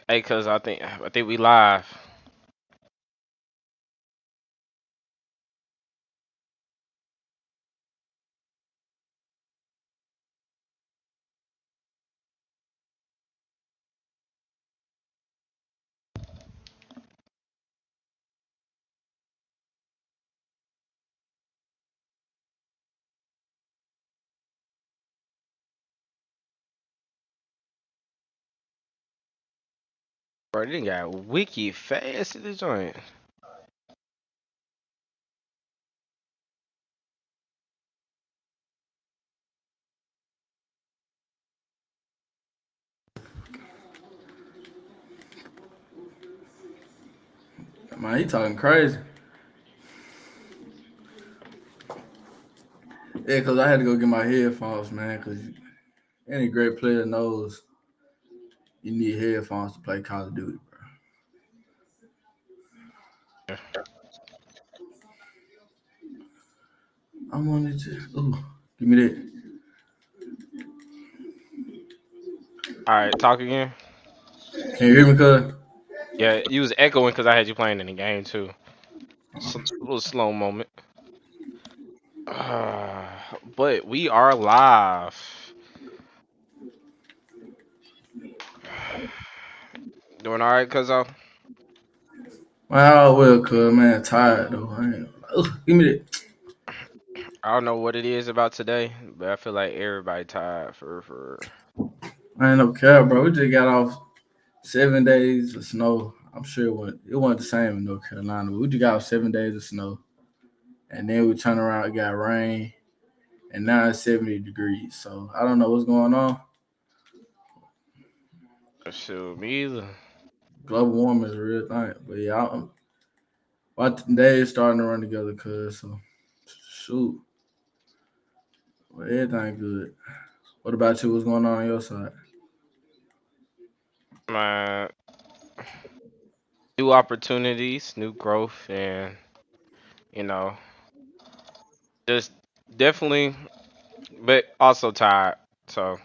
Hey, cause I think we live. Bro, they got wiki fast in the joint. Man, he talking crazy. Yeah, cause I had to go get my headphones, man. Cause any great player knows you need headphones to play Call of Duty, bro. I wanted to. Ooh, give me that. All right, talk again. Can you hear me, cuz? Yeah, you was echoing because I had you playing in the game too. A little slow moment. But we are live. Doing all right, cuz Well, cuz, man, tired though. Ooh, give me that. I don't know what it is about today, but I feel like everybody tired for. I ain't no care, bro. We just got off 7 days of snow. I'm sure it wasn't the same in North Carolina. But we just got off 7 days of snow. And then we turn around, it got rain, and now it's 70 degrees. So I don't know what's going on. Shoot, me either. Global warming is a real thing. But yeah, my days starting to run together, cuz. So shoot. Well, everything good. What about you? What's going on your side? My new opportunities, new growth, and you know, just definitely, but also tired. So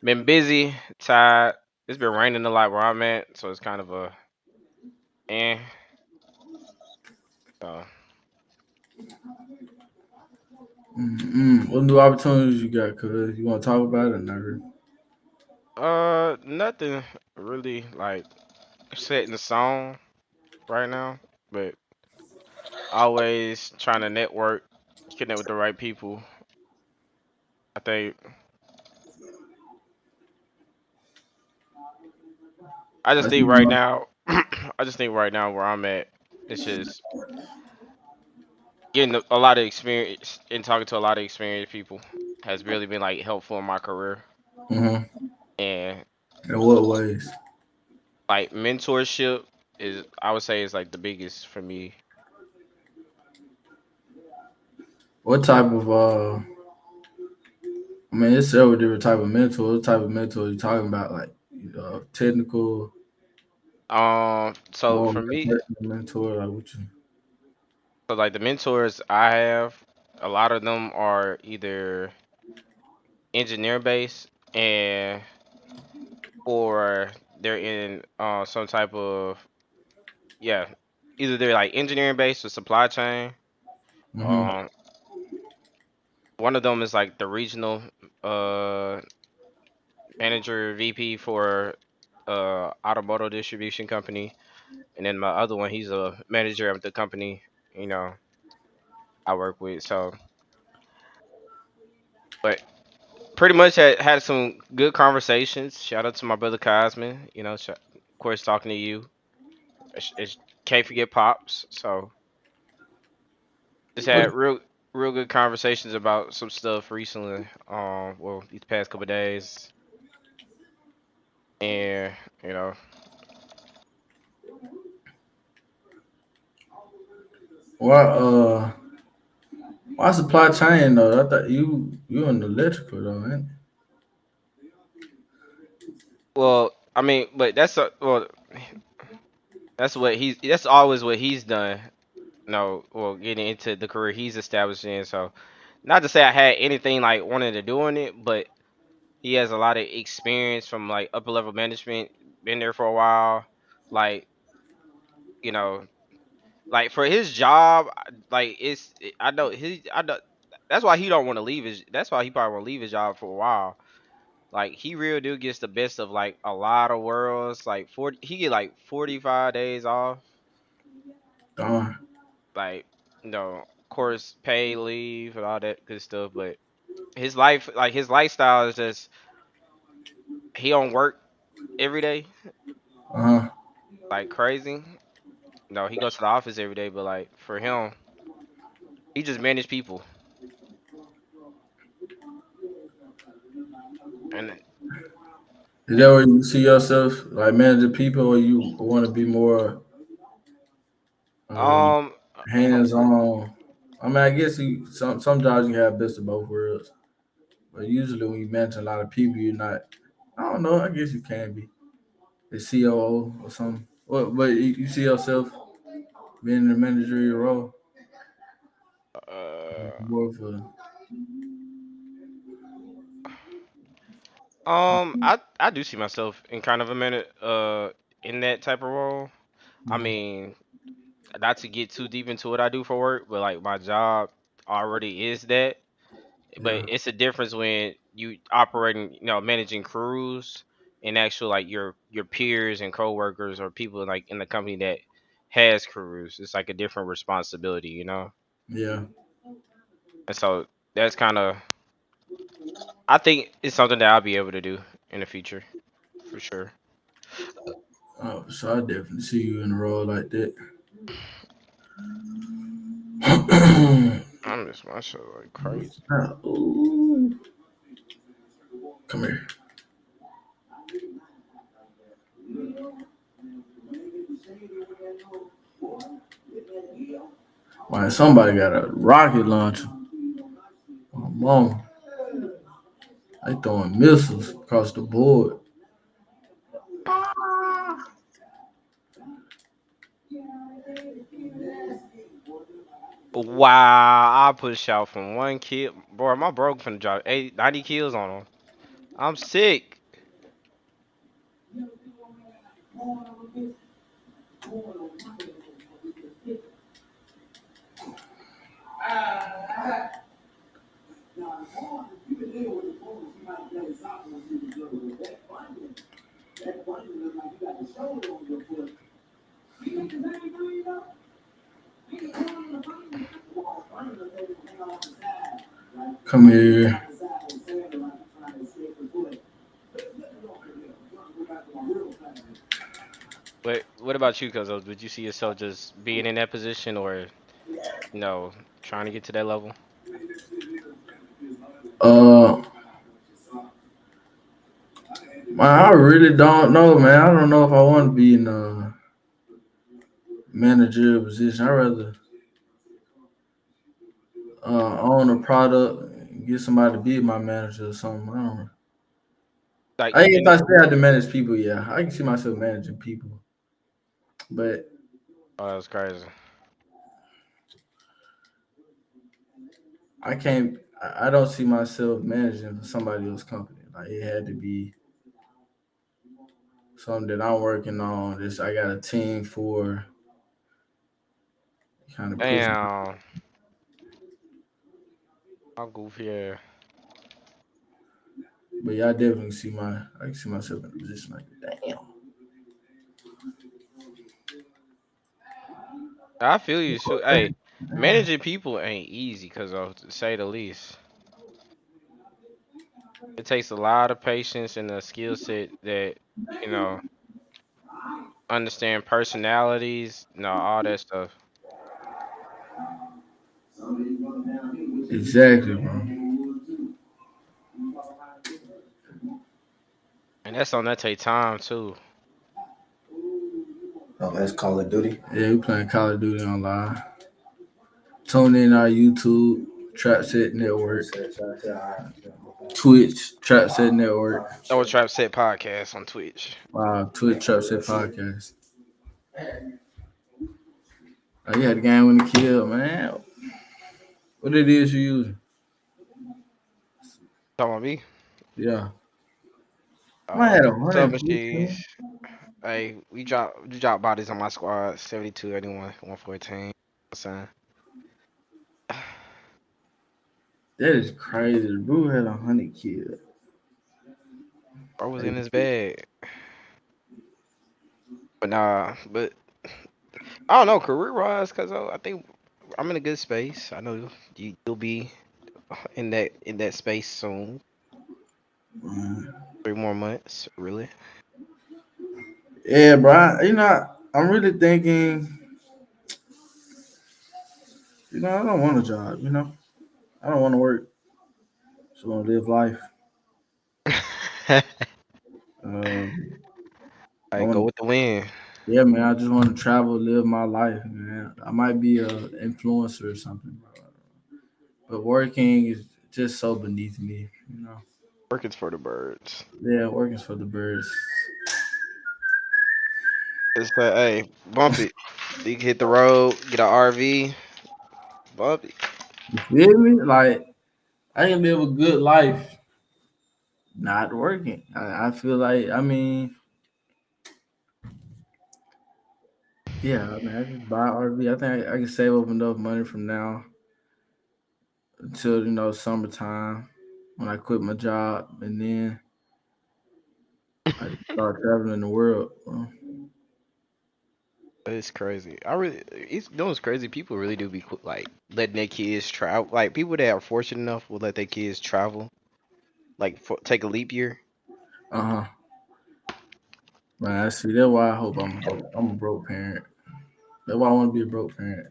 been busy, tired. It's been raining a lot where I'm at, so it's kind of a eh. So, What new opportunities you got, cuz? You want to talk about it? Not really. nothing really like set in the song right now, but always trying to network, connect with the right people. I think I just I think see right my, now, I just think right now where I'm at, it's just getting a lot of experience and talking to a lot of experienced people has really been like helpful in my career. mm-hmm. And In what ways? like mentorship is, I would say, is like the biggest for me. What type of I mean, it's several different type of mentors. What type of mentor you talking about? Like technical, So more for me, personal mentor. Like what you? so like the mentors I have, a lot of them are either engineer based and or they're in some type of, yeah, either they're like engineering based or supply chain. Mm-hmm. Um, one of them is like the regional uh manager VP for automotive distribution company, and then my other one, he's a manager of the company. You know, I work with. So, but pretty much had some good conversations. Shout out to my brother Cosman. You know, of course, talking to you. Can't forget pops. So just What had real good conversations about some stuff recently. Well, these past couple days, and you know, why why supply chain though? I thought you in the electrical though, ain't well, I mean, but that's always what he's done. No, well, getting into the career he's established in. So, not to say I had anything like wanting to do in it, but he has a lot of experience from like upper level management, been there for a while. Like, you know, like for his job, like I know I know that's why he don't want to leave his. That's why he probably want to leave his job for a while. Like he real do gets the best of like a lot of worlds. Like 40, he get like 45 days off. Darn. Like of course, pay leave and all that good stuff. But his life, like his lifestyle, is just he don't work every day Uh-huh. like crazy. No, he goes to the office every day, but like for him, he just manage people. And Is that where you see yourself like managing people, or you want to be more uh, um, hands on? I mean, I guess some jobs you have best of both worlds, but usually when you manage a lot of people, you're not. I don't know. I guess you can be a COO or something. What? But you see yourself being in a managerial role, uh, more for I do see myself in kind of a minute, in that type of role. I mean, not to get too deep into what I do for work, but like my job already is that. But yeah, it's a difference when you operating, managing crews and actual like your peers and coworkers or people like in the company that has crews. It's like a different responsibility. yeah. And so that's kind of I think it's something that I'll be able to do in the future for sure. Oh, so I definitely see you in a role like that. I miss my show like crazy. Ooh, come here. Why somebody got a rocket launcher? Oh, mom, they throwing missiles across the board. Wow, I push out from one kill. Boy, my bro finna drop 90 kills on him. I'm sick. Come here. But what about you, Cuzzo? Would you see yourself just being in that position or, you know, trying to get to that level? Uh, man, I really don't know, man. I don't know if I want to be in a managerial position. I rather own a product, and get somebody to be my manager or something. I don't know. Like I you if think? I stay out to manage people, yeah, I can see myself managing people, but Oh, that's crazy. I can't. I don't see myself managing somebody else's company. Like it had to be something that I'm working on. This I got a team for kind of pushing. Damn, I'm goofy. Yeah. But yeah, I definitely see I can see myself in a position like that. Damn. I feel you. So, hey, managing people ain't easy, to say the least. It takes a lot of patience and a skill set that, you know, understand personalities, all that stuff. Exactly, bro. And that's on that take time too. Oh, that's Call of Duty. Yeah, we playing Call of Duty online. Tune in our YouTube, Trap Set Network, Twitch, Trap Set Network, Oh, Trap Set Podcast on Twitch. Twitch, Trap Set Podcast. Oh, you had the game when the kill, man. What it is you using? Talking about me? Yeah. I had Submachines. 150. Hey, we drop bodies on my squad. 72, 81, 114. Son. That is crazy. Bro had 100 kills. Bro was in Like, his bed. But nah, but I don't know, career wise, cause I think I'm in a good space. I know you'll be in that space soon. mm. 3 more months, really. Yeah, bro. I'm really thinking. I don't want a job. I don't want to work. Just want to live life. Um, I I go want. with the wind. Yeah, man. I just want to travel, live my life, man. I might be a influencer or something, bro. But working is just so beneath me. Working's for the birds. Yeah, working's for the birds. Just say, hey, bump it. You can hit the road, get an RV, bump it. You feel me? Like I can live a good life not working. I feel like I just buy an RV. I think I can save up enough money from now until summertime when I quit my job, and then I start traveling the world. It's crazy. It's crazy. People really do be like letting their kids travel. Like people that are fortunate enough will let their kids travel. Like take a leap year. Uh huh. Man, I see. That's why I hope I'm a broke parent. That's why I want to be a broke parent.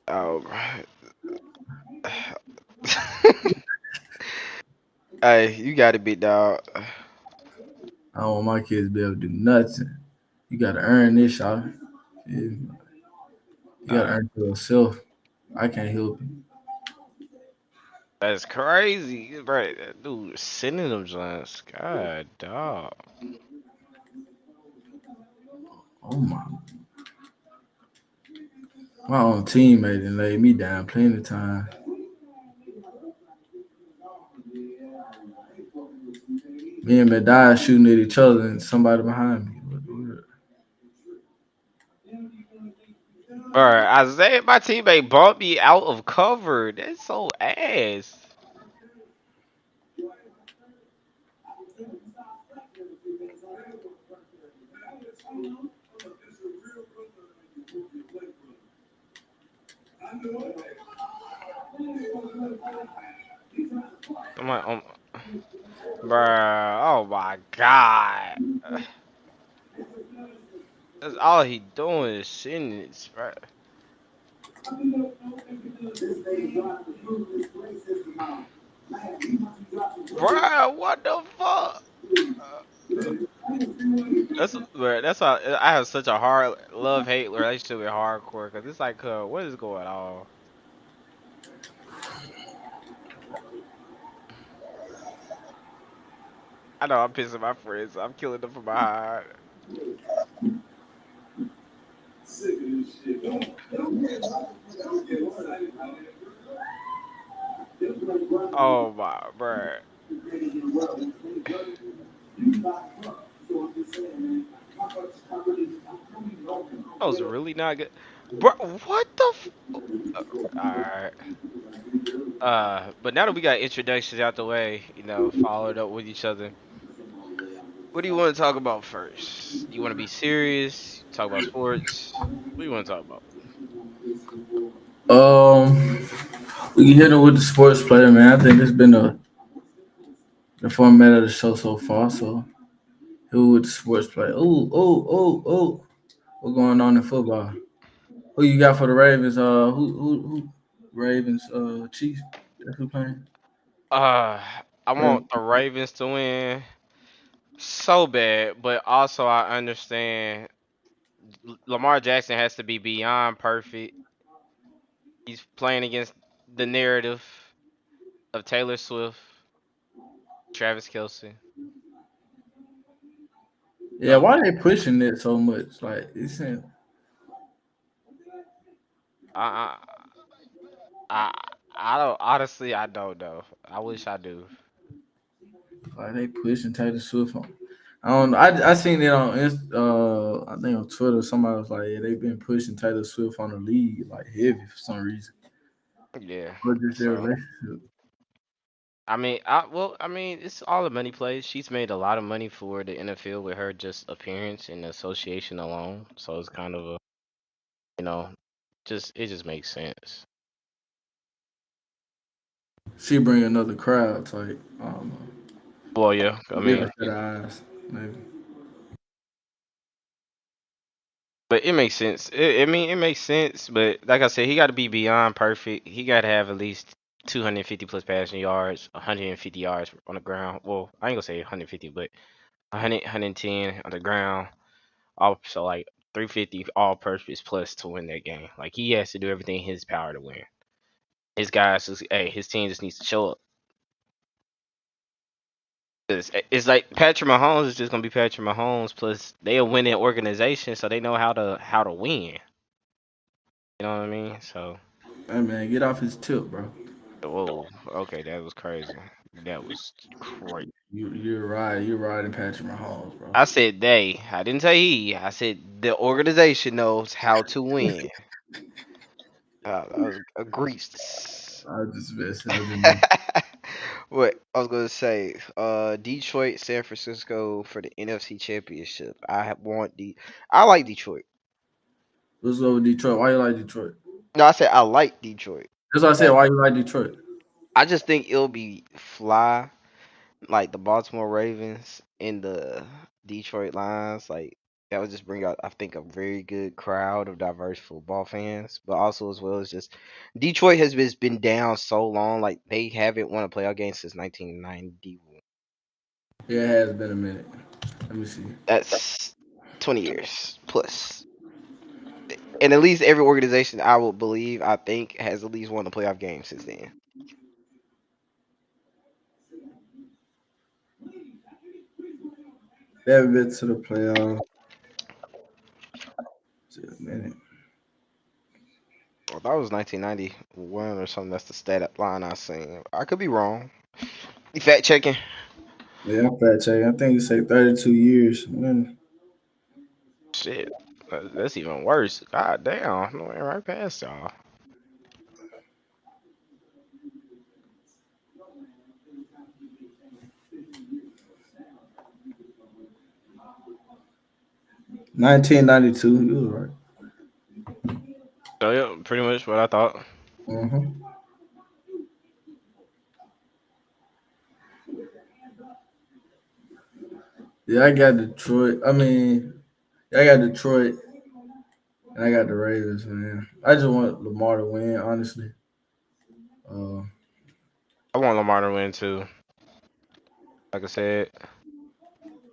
Oh, hey, you got it, big dog. I don't want my kids to be able to do nothing. You got to earn this, y'all. You got to Uh, earn it for yourself. I can't help you. that's crazy, right? That dude sending them joints. God, dog. Oh my own teammate and laid me down plenty of time. Me and Medai shooting at each other and somebody behind me. Bro, Isaiah, my teammate bumped me out of cover. That's so ass. I'm like, bro. Oh my god. That's all he doing is sending it, bro. Bro, what the fuck? That's why I have such a hard love hate relationship with hardcore because it's like, what is going on? I know I'm pissing my friends. I'm killing them from behind. Oh my, bro. That was really not good, bro. What the? All right. But now that we got introductions out the way, followed up with each other. What do you want to talk about first? You want to be serious? Talk about sports? What do you want to talk about? Um, we can hit it with the sports player, man. I think it's been the format of the show so far. So who with the sports player? Oh. What's going on in football? Who you got for the Ravens? Who Ravens? Chiefs. That's who playing. Uh, I want Ravens. the Ravens to win so bad, but also I understand Lamar Jackson has to be beyond perfect. He's playing against the narrative of Taylor Swift, Travis Kelce. Yeah, So why they pushing it so much? Like I I I don't honestly I don't know. I wish I do. they pushing Taylor Swift on. I don't. I seen it on I think on Twitter. Somebody was like, yeah, they've been pushing Taylor Swift on the league like heavy for some reason. Yeah. But just their So relationship. I mean, it's all the money plays. She's made a lot of money for the NFL with her just appearance and association alone. So it's kind of a, you know, just it just makes sense. She bring another crowd type. I don't know. Well, yeah, I mean, Different set of eyes, maybe. but it makes sense. I mean, it makes sense. But like I said, he got to be beyond perfect. He got to have at least 250 plus passing yards, 150 yards on the ground. Well, I ain't gonna say 150, but 100, 110 on the ground. Also, like 350 all purpose plus to win that game. Like he has to do everything in his power to win. His guys, hey, his team just needs to show up. It's like Patrick Mahomes is just gonna be Patrick Mahomes. Plus, they a winning organization, so they know how to win. You know what I mean? So, Hey man, get off his tip, bro. whoa, okay, that was crazy. That was crazy. You're right. You're right in Patrick Mahomes, bro. I said they. I didn't say he. I said the organization knows how to win. That was a grease. I just missed. I just missed. What I was gonna say, Detroit, San Francisco for the NFC Championship. I like Detroit. Let's go with Detroit. Why you like Detroit? No, I said I like Detroit. That's what I said. But Why you like Detroit? I just think it'll be fly like the Baltimore Ravens and the Detroit Lions. Like that would just bring out, I think, a very good crowd of diverse football fans. But also as well as just Detroit has just been down so long. Like they haven't won a playoff game since 1991. Yeah, it has been a minute. Let me see. That's 20 years plus. And at least every organization I would believe, I think, has at least won a playoff game since then. They haven't been to the playoffs. Just a minute. I thought it was 1991 or something. That's the stat line I seen. I could be wrong. You fact checking? Yeah, I'm fact checking. I think it's like 32 years. When Shit, that's even worse. God damn, I went right past y'all. 1992. You was right. So yeah, pretty much what I thought. Mm-hmm. Yeah, I got Detroit. I mean, I got Detroit and I got the Ravens, man. I just want Lamar to win, honestly. Uh, I want Lamar to win too. Like I said,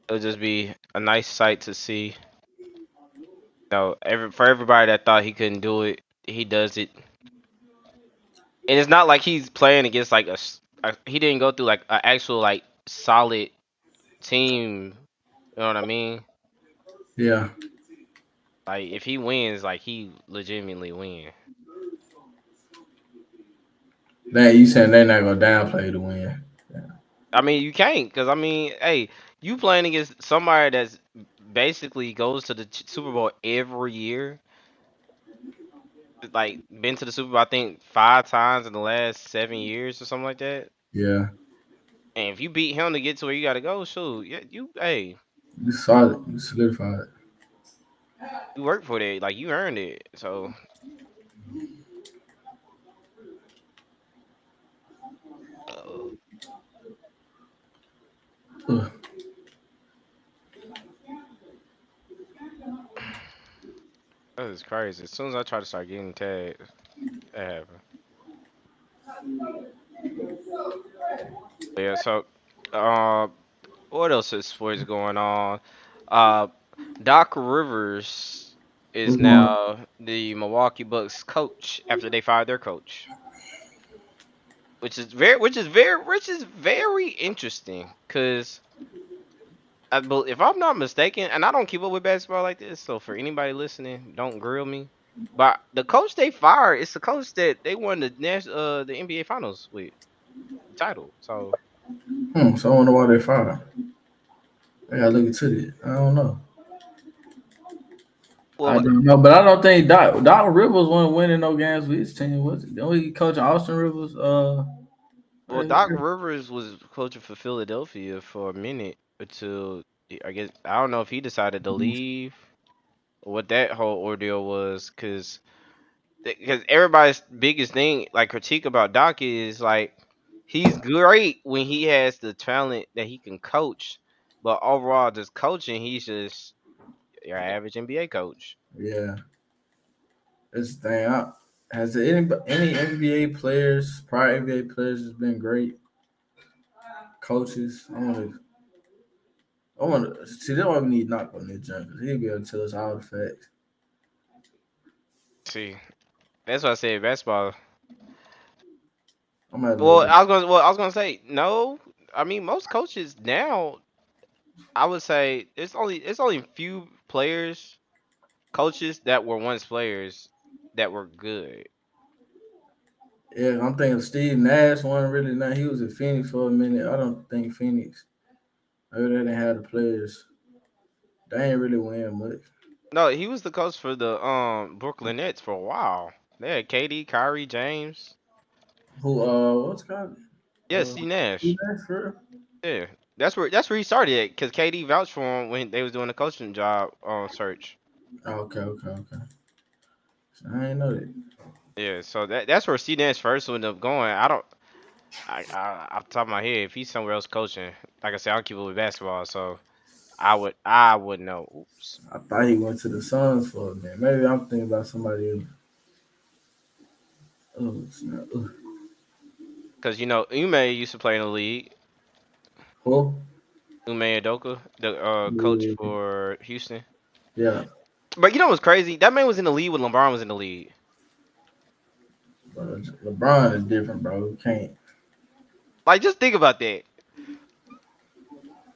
it'll just be a nice sight to see. For everybody that thought he couldn't do it, he does it. And it's not like he's playing against like he didn't go through like an actual like solid team. You know what I mean? yeah. Like if he wins, like he legitimately win. You saying they're not gonna downplay the win? Yeah. I mean, you can't, cause I mean, hey, you playing against somebody that's basically goes to the Super Bowl every year. Like been to the Super Bowl, I think 5 times in the last 7 years or something like that. Yeah. And if you beat him to get to where you gotta go, shoot, yeah, hey, You solid. You solidified. you worked for that, like you earned it. So uh, Ugh. that is crazy. As soon as I try to start getting tagged, that happened. Yeah. So, uh, what else is sports going on? Uh, Doc Rivers is What's going on? now the Milwaukee Bucks coach after they fired their coach, which is very interesting because if I'm not mistaken, and I don't keep up with basketball like this, so for anybody listening, don't grill me. But the coach they fired is the coach that they won the NBA Finals with the title. So So I wonder why they fired. I gotta look into it. I don't know. I Well, don't know, but I don't think Doc Rivers wasn't winning no games with his team, was it? Don't he coach Austin Rivers? well, Last Doc year? Rivers was coaching for Philadelphia for a minute until I guess I don't know if he decided to leave or what that whole ordeal was, because everybody's biggest thing, like critique about Doc is like he's great when he has the talent that he can coach, but overall just coaching, he's just your average NBA coach. Yeah, it's the thing. Has any NBA players, prior NBA players, has been great coaches? I want to see. That's why we need knock on this junk because he'll be able to tell us all the facts. See, that's why I said basketball. I'm gonna have to Well, look at. I was gonna say no. I mean, most coaches now, I would say it's only few players, coaches that were once players that were good. Yeah, I'm thinking Steve Nash wasn't really not. He was at Phoenix for a minute. I don't think Phoenix. Maybe they didn't have the players. They ain't really win much. No, he was the coach for the Brooklyn Nets for a while. They had KD, Kyrie, James. Who what's it called? Yeah, C Steve Nash. Nash for Yeah, that's where he started at because KD vouched for him when they was doing the coaching job search. real? Oh, okay. So I ain't know that. Yeah, so that's where C Nash first ended up going. I don't. Off the top of my head, if he's somewhere else coaching, like I said, I'll keep it with basketball. So I would know. Oops. I thought he went to the Suns for a minute. Maybe I'm thinking about somebody else. Oh, snap. Because Ume used to play in the league. Who? Ume Adoka, the coach Yeah, for Houston. yeah. But you know what's crazy? That man was in the league when LeBron was in the league. But LeBron is different, bro. You can't. Like, just think about that.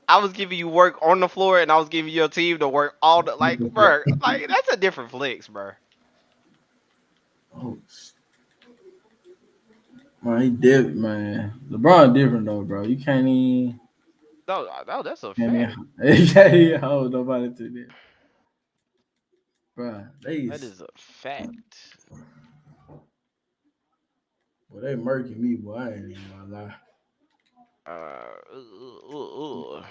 I was giving you work on the floor, and I was giving your team to work all the bro. Like, that's a different flex, bro. Oh, man, he different, man. LeBron different though, bro. You can't even. No, no, that's a Can't fact. even, you can't even hold nobody to that, bro. That is a fact. They murking me, boy. I ain't even gonna lie. Uh, uh, uh, uh.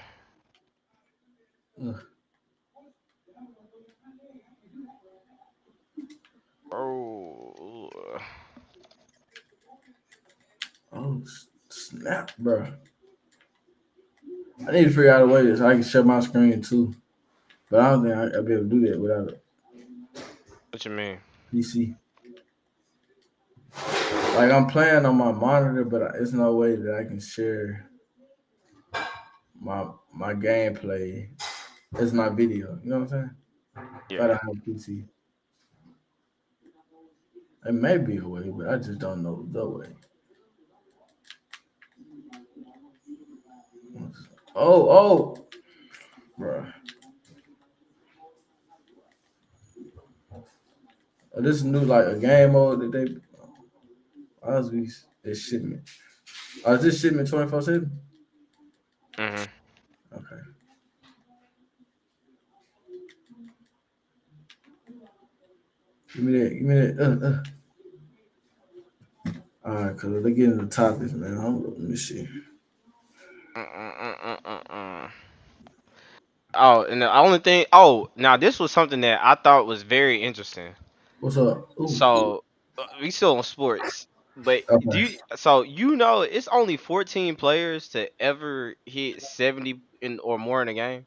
Ugh. Bro. Oh, snap, bro. I need to figure out a way so I can share my screen too. But I don't think I'll be able to do that without a What you mean? PC. Like I'm playing on my monitor, but it's no way that I can share my gameplay as my video. You know what I'm saying? If I Yeah. don't have a PC, it may be a way, but I just don't know the way. Oh, bro. This is new, like a game mode that they. Honestly, it's shipment. Is this shipment 24/7? Mhm. Okay. Give me that. Give me that. All right, cause they get into the topics, man. Let me see. Mm-mm-mm-mm-mm. Oh, and the only thing. Oh, now this was something that I thought was very interesting. What's up? Ooh. So we still on sports, but do Okay. you? So it's only 14 players to ever hit 70 or more in a game.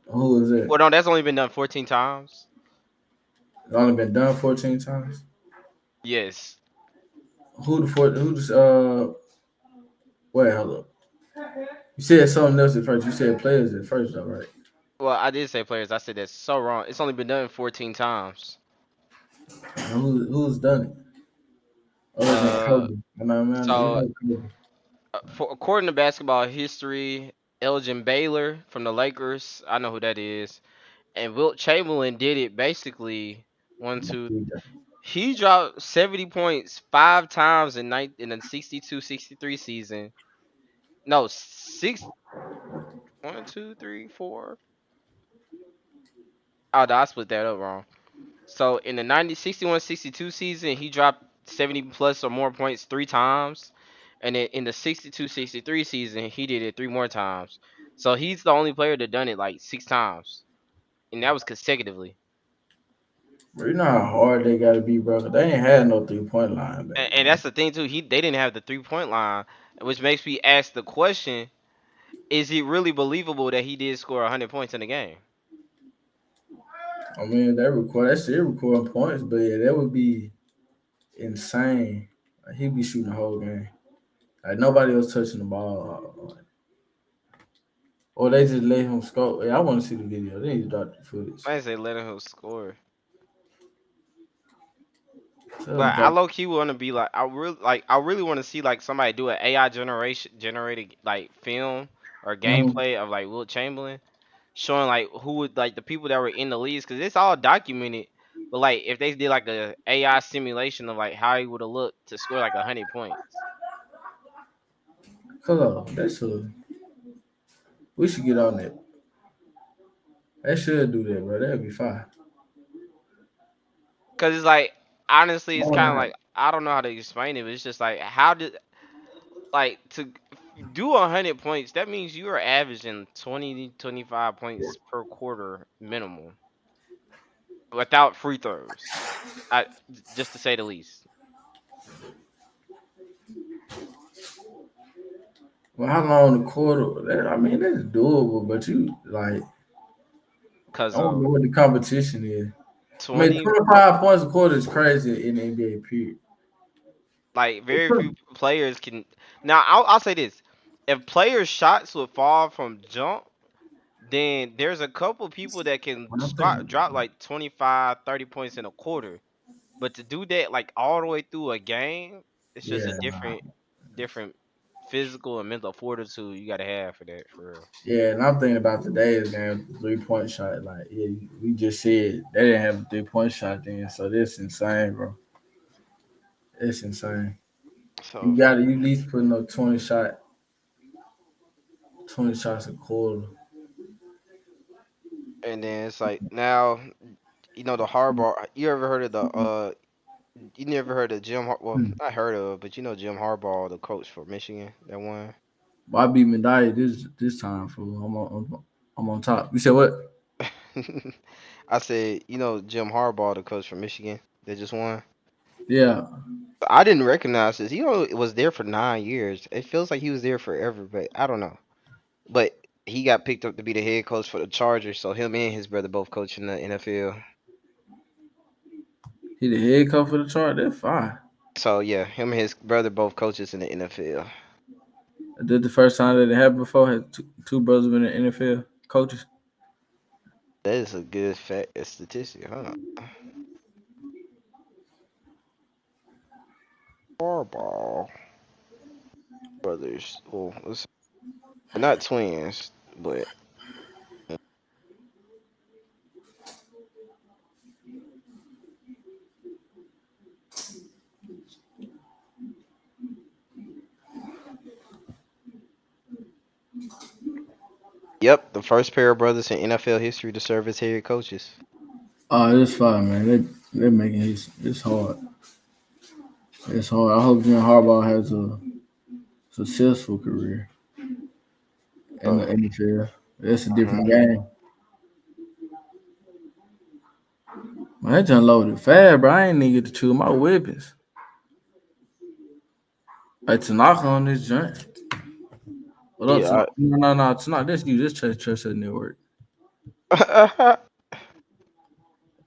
Who is it? Well, no, that's only been done 14 times. It's only been done 14 times. Yes. Who the four? Who the Wait, hold up. You said something else at first. You said players at first, though, right? Well, I did say players. I said that's so wrong. It's only been done 14 times. And who's done it other than Uh, Kobe? I know, man. We so know Kobe. according to basketball history, Elgin Baylor from the Lakers, I know who that is, and Wilt Chamberlain did it basically one, two. He dropped 70 points 5 times in the 62-63 season. No, One, two, three, four. Oh, no, I split that up wrong. So in the 61-62 season, he dropped 70 plus or more points 3 times. And then in the 62-63 season, he did it 3 more times. So he's the only player that done it like 6 times. And that was consecutively. Bro, you know how hard they gotta be, bro. 'Cause they ain't had no 3-point line back And then. that's the thing too. They didn't have the 3 point line, which makes me ask the question: is it really believable that he did score 100 points in the game? I mean, that shit recording points, but yeah, that would be insane. Like, he'd be shooting the whole game. Like nobody else touching the ball. Or they just let him score. Yeah, I want to see the video. They need to drop the footage. I say letting him score. Tell them But I drop. low key want to be like I really want to see like somebody do an AI generated like film or Mhm. gameplay of like Wilt Chamberlain showing like who would like the people that were in the leagues because it's all documented. But like if they did like a AI simulation of like how he would have looked to score like 100 points. Hold on. We should get on that. They should do that, bro. That'd be fine. Cause it's like honestly, I it's wanna kind of have- like I don't know how to explain it, but it's just like how did like to do 100 points? That means you are averaging 20 to 25 points per quarter minimum without free throws. I just to say the least. Well, how long the quarter? I mean, that's doable, but you like, I Cause don't of know what the competition is. I mean, 20, 25 points a quarter is crazy in the NBA, period. like very few players can. Now I'll say this: if players' shots would fall from jump, then there's a couple people that can When I'm thinking, drop like 25, 30 points in a quarter. But to do that like all the way through a game, it's just a yeah, different physical and mental fortitude you gotta have for that for real. yeah, and I'm thinking about today's game, 3-point shot. Like, yeah, we just said they didn't have a 3-point shot then, so that's insane, bro. It's insane. So You got to you at least putting up 20 shots a quarter. And then it's like now, the hardball. You ever heard of the You never heard of Well, Hmm. I heard of, but Jim Harbaugh, the coach for Michigan, that one. Well, I beat Medallia this time, fool. I'm on top. You said what? I said, Jim Harbaugh, the coach from Michigan, that just won. Yeah, I didn't recognize this. He was there for 9 years. It feels like he was there forever, but I don't know. But he got picked up to be the head coach for the Chargers, so him and his brother both coach in the NFL. he the head coach for the chart. That's fine. So yeah, him and his brother both coaches in the NFL. I did the first time that it happened before. Had two brothers been in the NFL coaches. That is a good fact, a statistic, huh? Harbaugh brothers. Well, not twins, but yep, the first pair of brothers in NFL history to serve as head coaches. Oh, it's fine, man. They're making it's hard. It's hard. I hope Jim Harbaugh has a successful career in the So, NFL. It's a mhm. different game. Man, that just loaded fast, bro. I ain't nigga to choose my weapons. Like Tanaka on this joint. What up, Yeah. Tanaka? No. Tanaka, that's you. This Trust Network.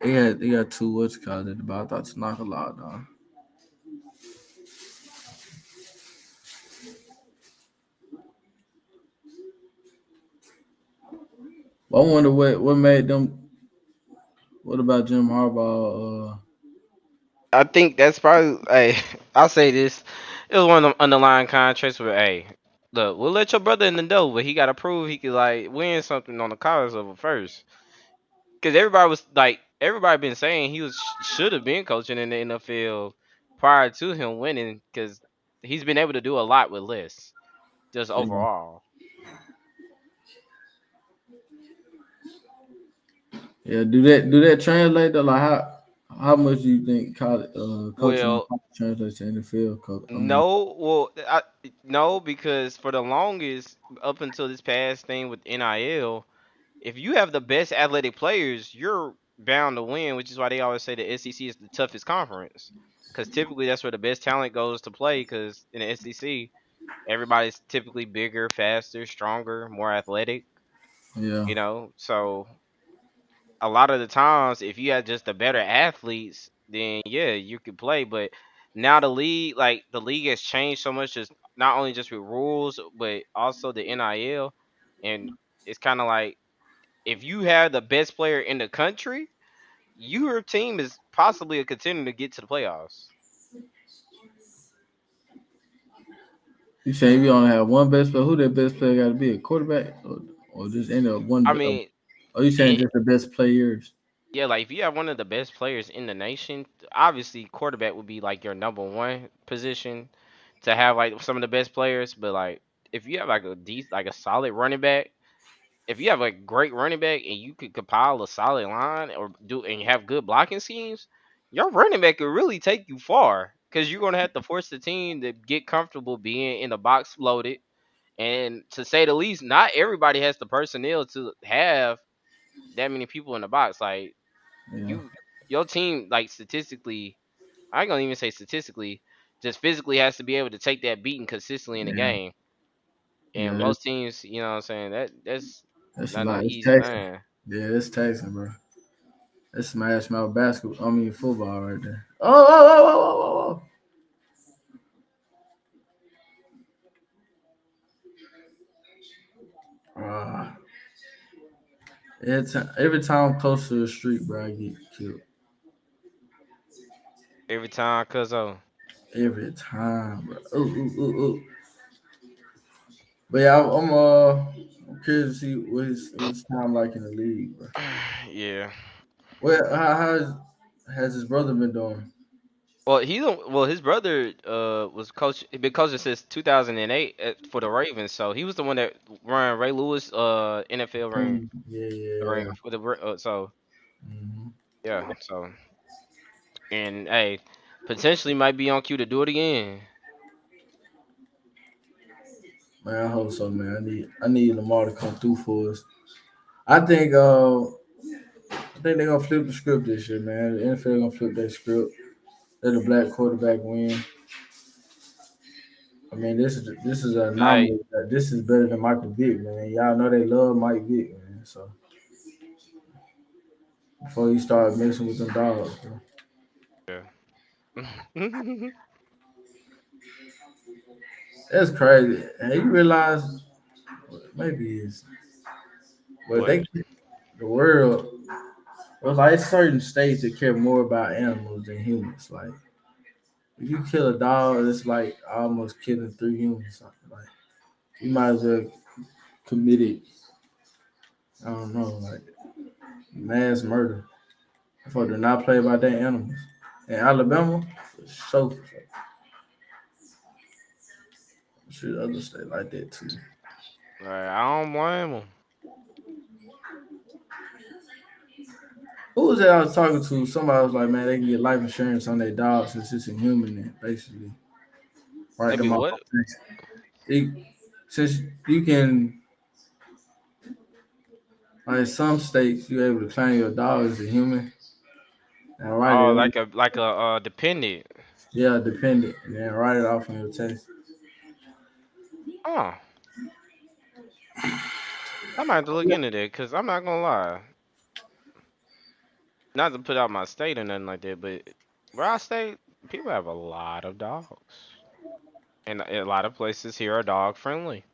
They got two what's called at the bottom. I thought Tanaka logged on. Well, I wonder what made them. What about Jim Harbaugh? I think that's probably. Hey, I'll say this. It was one of them underlying contracts where hey, look, we'll let your brother in the door, but he gotta prove he could like win something on the college level first. Cause everybody was like everybody been saying he was should have been coaching in the NFL prior to him winning because he's been able to do a lot with less just Yeah. overall. Yeah, do that translate to like how much do you think college coaching in Well, college translates to NFL coach? I mean, no, no, because for the longest, up until this past thing with NIL, if you have the best athletic players, you're bound to win, which is why they always say the SEC is the toughest conference. Because typically that's where the best talent goes to play. Because in the SEC, everybody's typically bigger, faster, stronger, more athletic. yeah, So a lot of the times, if you had just the better athletes, then yeah, you could play. But now the league has changed so much, just not only just with rules, but also the NIL, and it's kind of like if you have the best player in the country, your team is possibly a contender to get to the playoffs. you saying you only have one best player? Who that best player got to be? A quarterback or just end up one? I mean, Are you saying it, just the best players? yeah, like if you have one of the best players in the nation, obviously quarterback would be like your number one position to have like some of the best players. But like if you have like like a solid running back, if you have a great running back and you could compile a solid line and you have good blocking schemes, your running back could really take you far because you're gonna have to force the team to get comfortable being in the box loaded. And to say the least, not everybody has the personnel to have that many people in the box. Like Yeah, you, your team, like statistically, I ain't gonna even say statistically, just physically has to be able to take that beating consistently in the yeah, game. And yeah. most teams, you know what I'm saying, that's That's a not no lot. It's easy taxing. thing. Yeah, it's taxing, bro. That's smash mouth basketball. I mean football right there. Oh. Uh, every time I'm close to the street, bro, I get killed. Every time, cuz Every time, bro. Ooh. But yeah, I'm curious to see what his time like in the league, bro. yeah. Well, has his brother been doing? Well, he don't. Well, his brother was coach. He been coaching since 2008 for the Ravens. So he was the one that ran Ray Lewis NFL ring, the ring Yeah. for the so Hmm. yeah. So and hey, potentially might be on cue to do it again. Man, I hope so, man. I need Lamar to come through for us. I think they're gonna flip the script this year, man. The NFL gonna flip that script. Let a black quarterback win. I mean, this is an Hey, anomaly. This is better than Michael Vick, man. Y'all know they love Mike Vick, man. So before you start messing with them dogs, bro. yeah. That's crazy. And you realize maybe it's, but What? the world. Well, like certain states that care more about animals than humans. Like if you kill a dog, it's like almost killing three humans. Like you might as well commit it. I don't know, like mass murder. For do not play about their animals. In Alabama, for sure. I'm sure other states like that too. Like, I don't blame him. Who was that I was talking to? Somebody was like, man, they can get life insurance on their dog since it's a human and basically write Maybe them off. what? Since you can, like some states, you're able to claim your dog as a human and write it Oh, off. like a dependent. Yeah, dependent, and then write it off on your tax. Oh, I might have to look into that because I'm not gonna lie. Not to put out my state or nothing like that, but where I stay, people have a lot of dogs, and a lot of places here are dog friendly.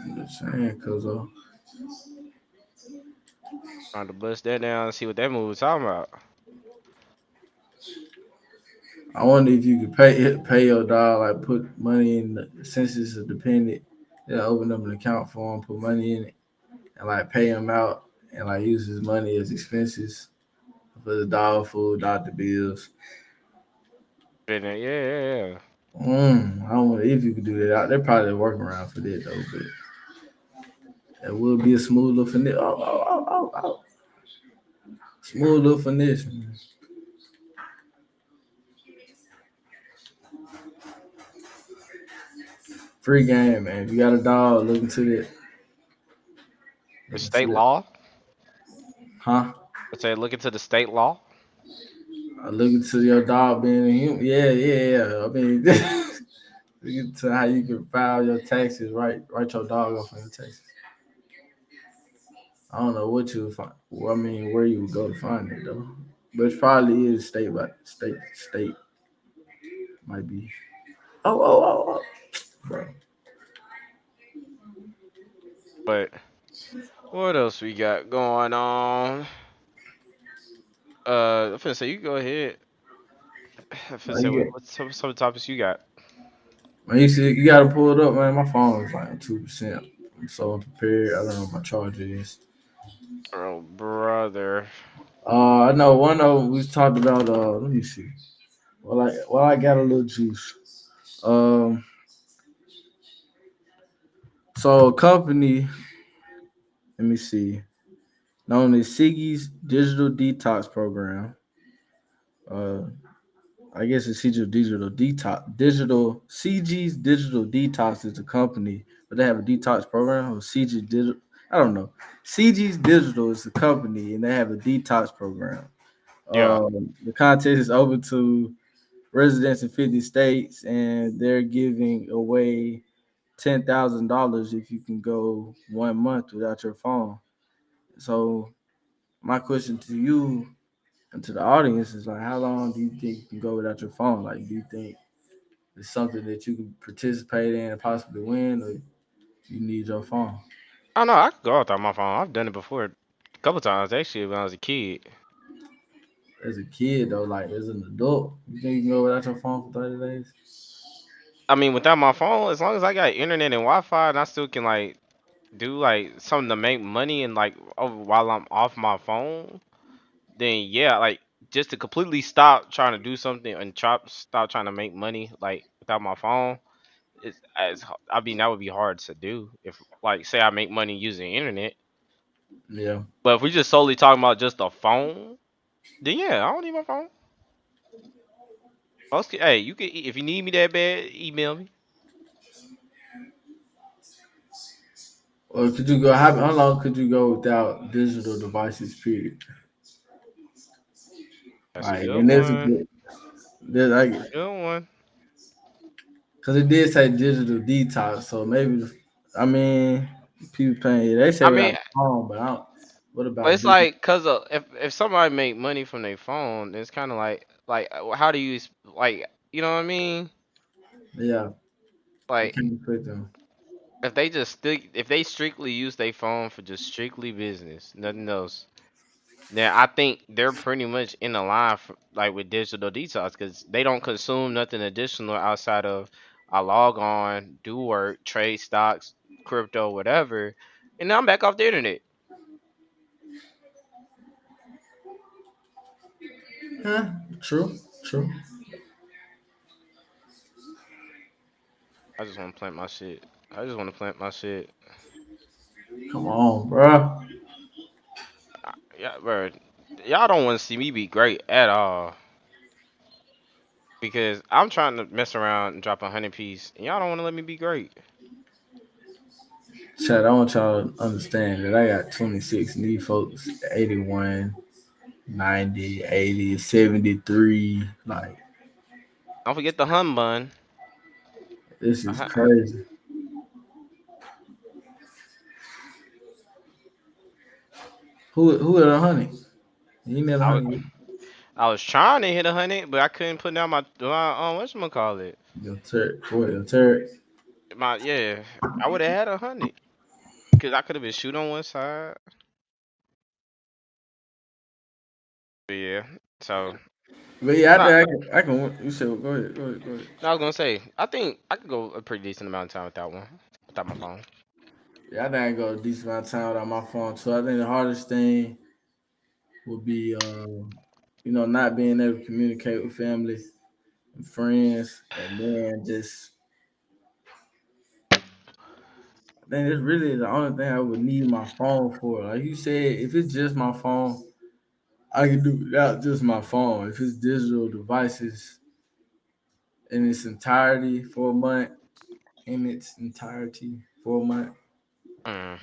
I'm just saying, cause Trying to bust that down and see what that movie was talking about. I wonder if you could pay your dog, like put money in since it's a dependent. Yeah, open up an account for him, put money in it, and like pay him out, and like use his money as expenses for the dog food, doctor bills. Yeah. I don't know if you could do that. They're probably working around for that though, but it would be a smooth little finesse. Oh. Smooth little finesse. Man. Free game, man. If you got a dog, look into that. The Look into state that. law. Huh? I say look into the state law. I look into your dog being a human. Yeah, yeah, yeah. I mean, look into how you can file your taxes, write your dog off on your taxes. I don't know what you would find. Well, I mean, where you would go to find it though. But it probably is state by state might be. Oh, bro. But what else we got going on? I'm finna say you go ahead. I'm finna Like, say you, what's some of the topics you got? man, you see, you gotta pull it up, man. My phone is like 2%. I'm so unprepared. I don't know what my charger is. Oh brother. I know one of them we talked about. Let me see. Well, I got a little juice. Um, so a company. Let me see. Known as Siggy's Digital Detox Program. Uh, I guess it's Digital Detox. CG's Digital Detox is a company, but they have a detox program. Or CG Digital. I don't know. CG's Digital is the company, and they have a detox program. Yeah. The contest is open to residents in 50 states, and they're giving away $10,000 if you can go 1 month without your phone. So my question to you and to the audience is like, how long do you think you can go without your phone? Like, do you think it's something that you can participate in and possibly win, or you need your phone? I know I could go without my phone. I've done it before a couple times actually when I was a kid. As a kid, though, like as an adult, you think you can go without your phone for 30 days? I mean, without my phone, as long as I got internet and Wi-Fi, and I still can like do like something to make money and like while I'm off my phone, then yeah, like just to completely stop trying to do something and stop trying to make money like without my phone. I mean, that would be hard to do if like say I make money using internet. Yeah. But if we just solely talking about just a phone, then yeah, I don't need my phone. Hey, you can if you need me that bad, email me. Or could you go? How long could you go without digital devices? Period. That's a Like, good and one. there's like, Good one. cause it did say digital detox, so maybe I mean, people paying. They say I without mean, the phone, but I don't. What but about it's digital? like cause if somebody make money from their phone, it's kind of like how do you like you know what I mean? Yeah, it Like can affect them. if they strictly use their phone for just strictly business, nothing else, then I think they're pretty much in the line for, like with digital detox because they don't consume nothing additional outside of I log on, do work, trade stocks, crypto, whatever, and now I'm back off the internet. Huh? True. True. I just want to plant my shit. I just want to plant my shit. Come on, bro. Yeah, bro. Y'all don't want to see me be great at all because I'm trying to mess around and drop 100 piece, and y'all don't want to let me be great. Chad, I want y'all to understand that I got 26 knee folks, 81, 90, 80, 73. Like, Don't forget the hun bun. this is Uh-huh. crazy. Who at 100? You ain't at I was 100 yet. I was trying to hit 100, but I couldn't put down my what's gonna call it? Your turret. What, your turret? My yeah. I would have had 100 because I could have been shoot on one side. But yeah. So But yeah, I nah, think I can. You said, go ahead, go ahead, go ahead. I was gonna say I think I could go a pretty decent amount of time without one, without my phone. Yeah, I think I can go a decent amount of time without my phone. So I think the hardest thing would be, not being able to communicate with family and friends, and then just I think it's really the only thing I would need my phone for. Like you said, if it's just my phone, I can do without just my phone. If it's digital devices in its entirety for a month, in its entirety for a month, Mm.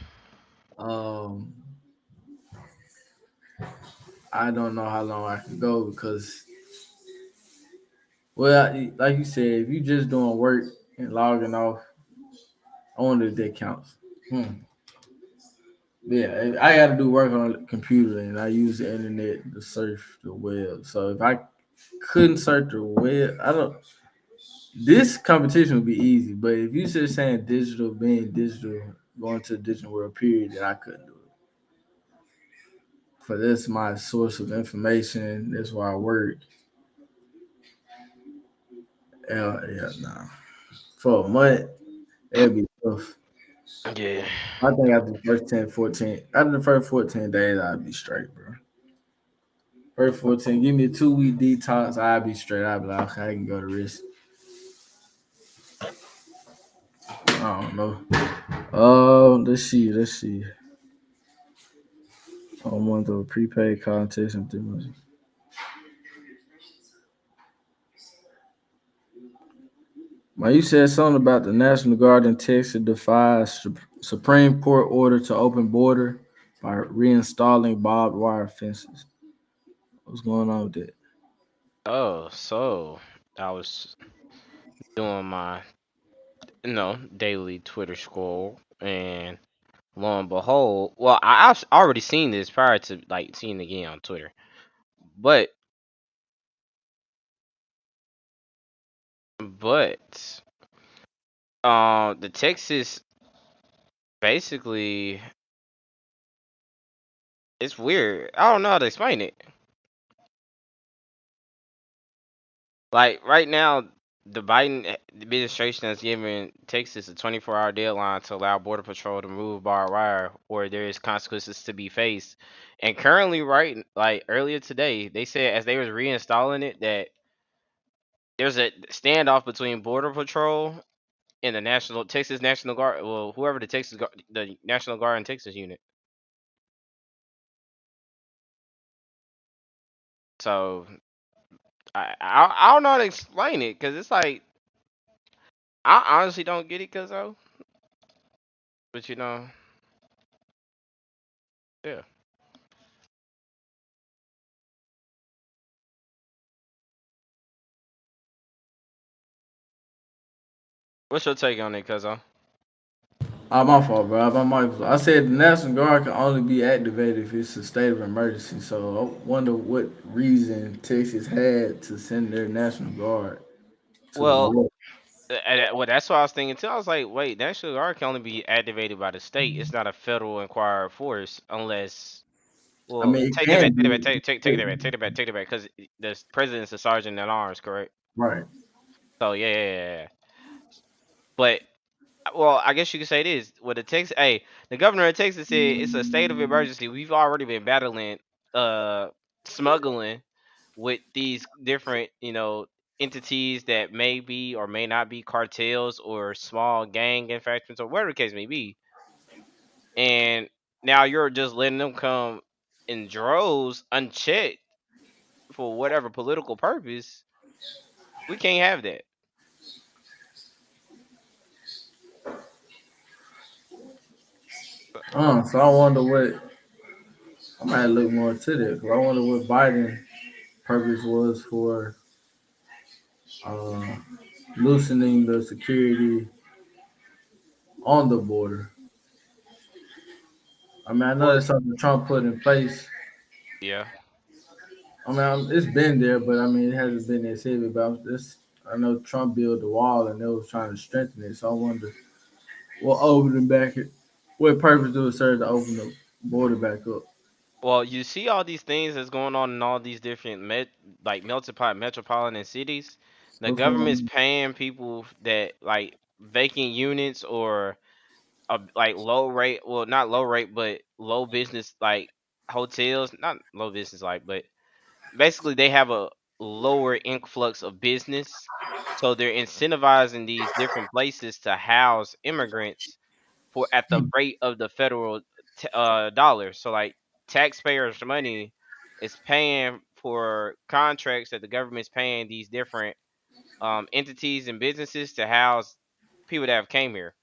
um, I don't know how long I can go because, well, like you said, if you just doing work and logging off, I wonder if that counts. Hmm. Yeah, I got to do work on a computer and I use the internet to surf the web. So if I couldn't search the web, I don't. This competition would be easy, but if you just saying digital, being digital, going to the digital world, period, then I couldn't do it. For this, my source of information. That's where I work. Yeah, nah. For a month, it'd be tough. Yeah. I think after the first 10, 14, after the first 14 days, I'd be straight, bro. First 14, give me a 2 week detox, I'd be straight. I'd be like, okay, I can go to rest. I don't know. Let's see. I want the prepaid contest and things. Man, you said something about the National Guard in Texas defies Supreme Court order to open border by reinstalling barbed wire fences. What's going on with that? Oh, so I was doing my, daily Twitter scroll, and lo and behold, well, I've already seen this prior to like seeing it again on Twitter, but but the Texas basically, it's weird. I don't know how to explain it. Like right now, the Biden administration has given Texas a 24-hour deadline to allow Border Patrol to move barbed wire, or there is consequences to be faced. And currently, right, like earlier today, they said as they was reinstalling it that there's a standoff between Border Patrol and the National Texas National Guard. Well, whoever the National Guard in Texas unit. So I don't know how to explain it because it's like I honestly don't get it, cause though, but yeah. What's your take on it, cuz? My fault, bro. I said the National Guard can only be activated if it's a state of emergency. So I wonder what reason Texas had to send their National Guard to the Well, war. well, that's what I was thinking too. I was like, wait, National Guard can only be activated by the state. It's not a federal inquired force unless. I Well, mean, it take that back. can Take that back. be. Take that back. Take that back. Take that back. Because the president's a sergeant at arms, correct? Right. So yeah. But well, I guess you could say this. With the Texas, hey, the governor of Texas said it's a state of emergency. We've already been battling uh smuggling with these different, entities that may be or may not be cartels or small gang infractions or whatever the case may be. And now you're just letting them come in droves unchecked for whatever political purpose. We can't have that. So I wonder what I might look more into that because I wonder what Biden purpose was for uh, loosening the security on the border. I mean, I know Well, that's something Trump put in place. yeah. I mean, it's been there, but I mean, it hasn't been as heavy. But I know Trump built the wall and they was trying to strengthen it. So I wonder what opening back it, what purpose do it serve to open the border back up? Well, you see all these things that's going on in all these different like melting pot metropolitan cities. The What's going government's on? paying people that like vacant units or like low rate, well, not low rate, but low business like hotels, not low business like, but basically they have a lower influx of business, so they're incentivizing these different places to house immigrants for at the rate of the federal dollar. So like taxpayers' money is paying for contracts that the government's paying these different entities and businesses to house people that have came here.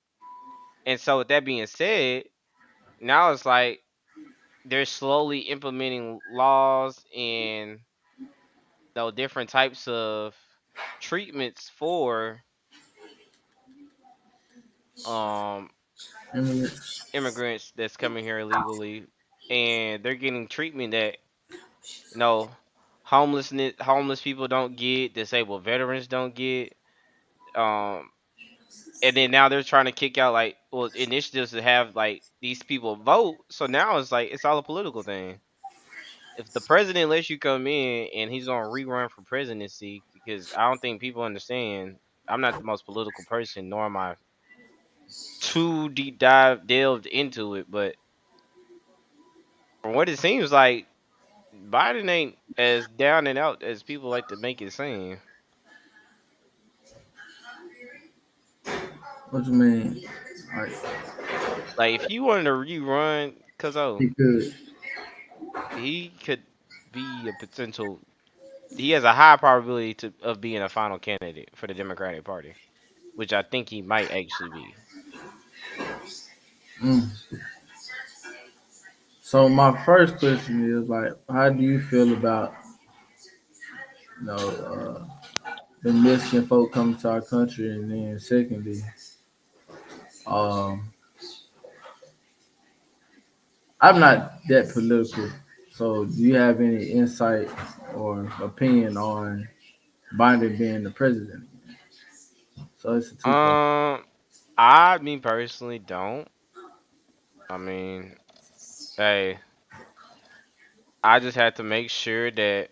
And so with that being said, now it's like they're slowly implementing laws and different types of treatments for um Immigrants. immigrants that's coming here illegally, and they're getting treatment that no homeless people don't get, disabled veterans don't get. Um, and then now they're trying to kick out like initiatives to have like these people vote. So now it's like it's all a political thing. If the president lets you come in and he's gonna rerun for presidency, because I don't think people understand. I'm not the most political person, nor am I too deep dive delved into it. But from what it seems like, Biden ain't as down and out as people like to make it seem. What you mean? Like Like if he wanted to rerun, cause he could. he could be a potential. He has a high probability of being a final candidate for the Democratic Party, which I think he might actually be. Mm. So my first question is like, how do you feel about the Mexican folk coming to our country, and then secondly, um, I'm not that political. So do you have any insight or opinion on Biden being the president? So it's a two part. Um, I me personally don't. I mean, hey, I just had to make sure that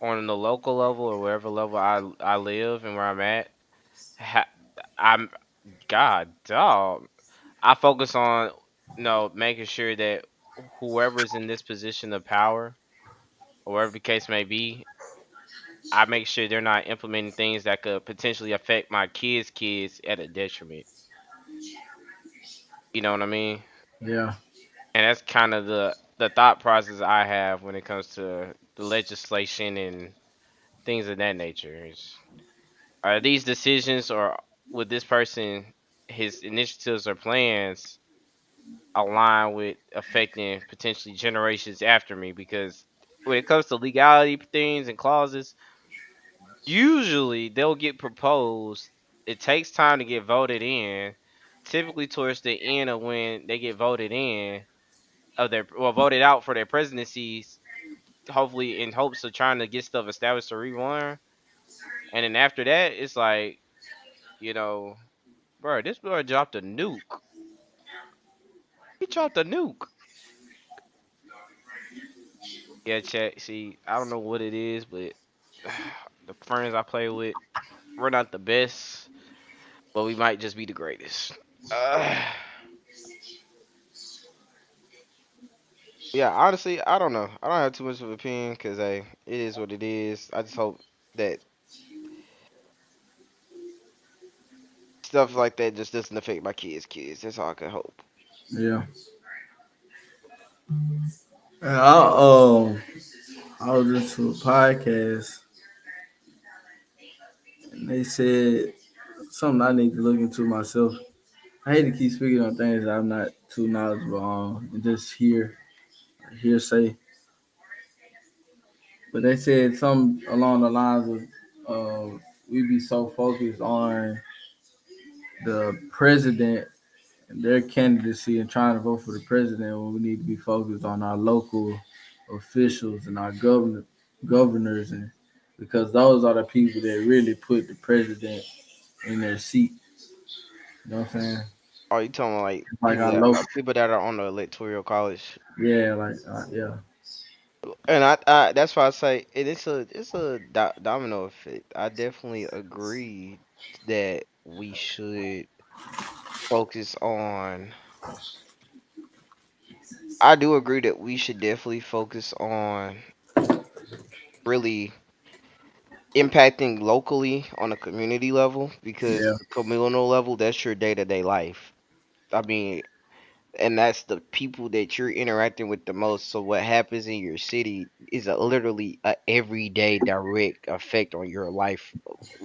on the local level or wherever level I live and where I'm at, ha- I'm God dog. I focus on making sure that whoever's in this position of power or whatever the case may be, I make sure they're not implementing things that could potentially affect my kids' at a detriment. You know what I mean? Yeah, And that's kind of the thought process I have when it comes to the legislation and things of that nature. Are these decisions or with this person his initiatives or plans align with affecting potentially generations after me? Because when it comes to legality things and clauses, usually they'll get proposed. It takes time to get voted in. Typically towards the end of when they get voted in of their voted out for their presidencies, hopefully in hopes of trying to get stuff established to rerun. And then after that, it's like, you know, bro, this boy dropped a nuke. He dropped a nuke. Yeah, chat. See, I don't know what it is, but the friends I play with, we're not the best, but we might just be the greatest. Uh, yeah, honestly, I don't know. I don't have too much of an opinion because hey, it is what it is. I just hope that stuff like that just doesn't affect my kids. That's all I can hope. yeah. And I was listening to a podcast, and they said something I need to look into myself. I hate to keep speaking on things that I'm not too knowledgeable on and just hearsay. But they said something along the lines of we be so focused on the president and their candidacy and trying to vote for the president when we need to be focused on our local officials and our governors, and because those are the people that really put the president in their seat. You know what I'm saying? Are you talking about like Like people our that local, people that are on the electoral college? yeah, yeah, And I that's why I say it's a domino effect. I definitely agree that we should focus on. I do agree that we should definitely focus on really impacting locally on a community level because yeah, the communal level that's your day to day life. I mean, and that's the people that you're interacting with the most. So what happens in your city is literally a everyday direct effect on your life,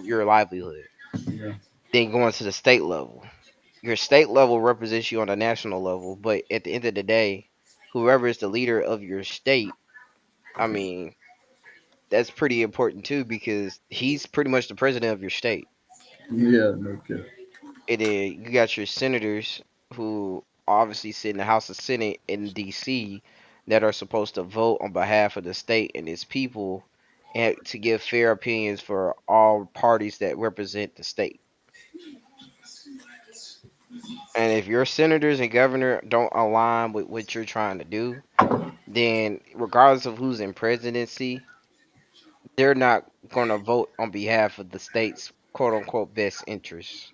your livelihood. Yeah. Then going to the state level, your state level represents you on a national level, but at the end of the day, whoever is the leader of your state, I mean, that's pretty important too because he's pretty much the president of your state. Yeah, no cap. And then you got your senators who obviously sit in the House of Senate in DC that are supposed to vote on behalf of the state and its people and to give fair opinions for all parties that represent the state. And if your senators and governor don't align with what you're trying to do, then regardless of who's in presidency, they're not going to vote on behalf of the state's quote unquote best interests.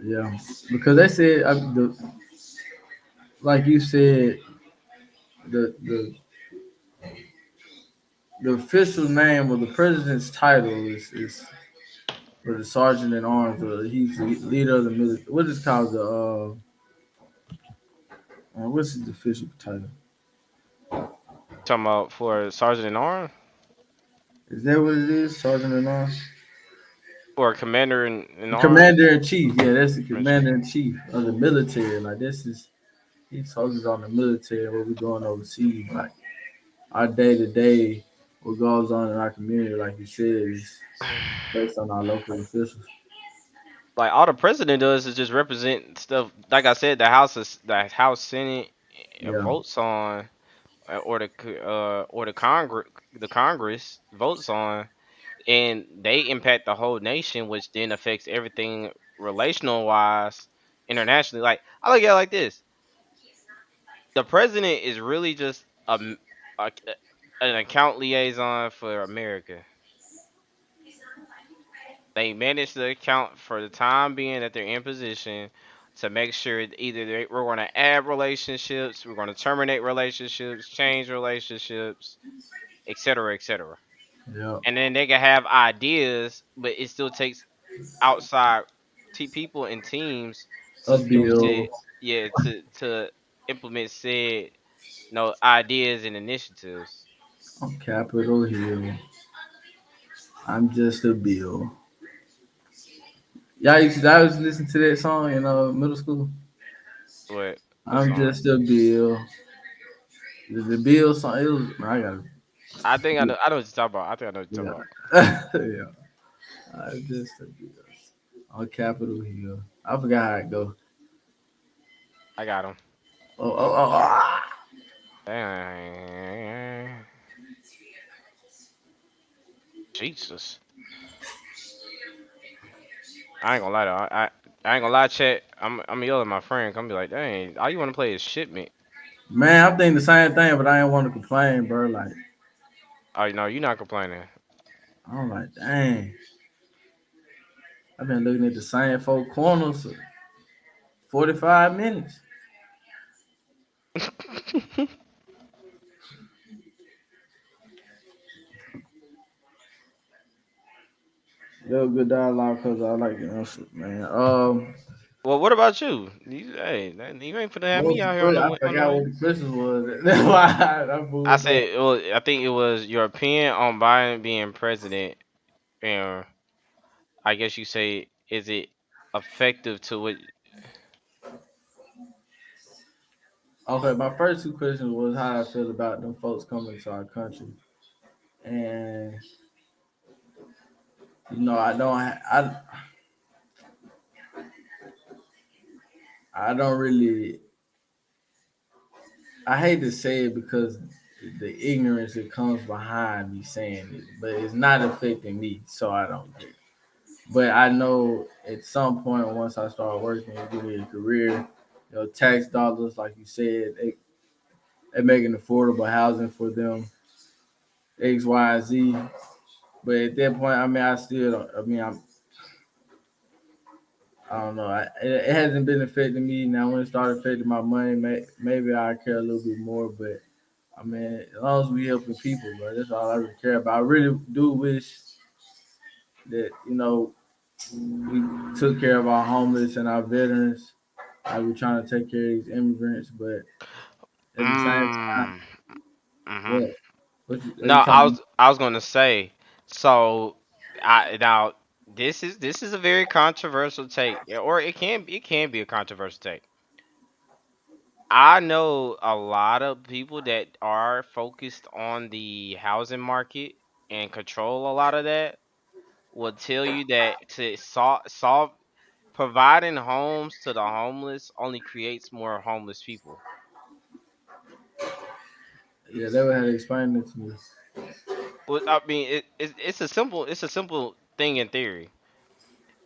Yeah, because they said like you said, the the the official name of the president's title is for the sergeant at arms. He's the leader of the military. What is called the what's his official title? Talking about for sergeant in arms Is that what it is? Sergeant at arms. or commander in arms. Commander in chief. Yeah, that's the commander in chief of the military. Like this is he focuses on the military. What we're doing overseas. Like our day to day, what goes on in our community. Like you said, is based on our local officials. Like all the president does is just represent stuff. Like I said, the House Senate Yeah. votes on, or the Congress votes on, and they impact the whole nation, which then affects everything relational wise internationally. Like I look at it like this: the president is really just a an account liaison for America. They manage the account for the time being that they're in position to make sure that either we're going to add relationships, we're going to terminate relationships, change relationships, etc., etc. Yeah. And then they can have ideas, but it still takes outside people and teams A to do bill said, yeah, to implement said ideas and initiatives. on Capitol Hill. I'm just a bill. Yeah, I was listening to that song in middle school. What I'm song? just a bill. The bill song. It was, man, I got I think I know. I know what you're talking about. I think I know what you're talking about. yeah. Yeah. I'm just a bill on Capitol Hill. I forgot how it go. I got him. Oh. Dang. Jesus. I ain't gonna lie though. I ain't gonna lie, chat. I'm yelling at my friend. I'm be like, dang, all you wanna play is shipment. Man, I'm thinking the same thing, but I ain't want to complain, bro. Like, Oh no, you're not complaining. I'm like, dang. I've been looking at the same four corners for 45 minutes. That was good dialogue because I like the answer, man. Well, what about you? You ain't finna have What was me the out here on question? the I on the forgot what way. the question was. That's why I I moved on. said, well, I think it was your opinion on Biden being president, and I guess you say, is it effective to what? Okay, my first two questions was how I feel about them folks coming to our country, and I don't, I don't really, I hate to say it because the ignorance that comes behind me saying it, but it's not affecting me, so I don't care. But I know at some point once I start working and getting a career, tax dollars, like you said, they making affordable housing for them, X, Y, Z. But at that point, I mean, I still don't. I mean, I don't know. It hasn't been affecting me. Now, when it started affecting my money, maybe I care a little bit more. But I mean, as long as we helping people, bro, that's all I really care about. I really do wish that we took care of our homeless and our veterans. Like we're trying to take care of these immigrants, but at the same time, Mm. Mhm. what what No, you talking? I was gonna say. So, I now this is a very controversial take, or it can be a controversial take. I know a lot of people that are focused on the housing market and control a lot of that will tell you that to solve providing homes to the homeless only creates more homeless people. Yeah, they would have to explain it to me. Well, I mean, it's a simple thing in theory.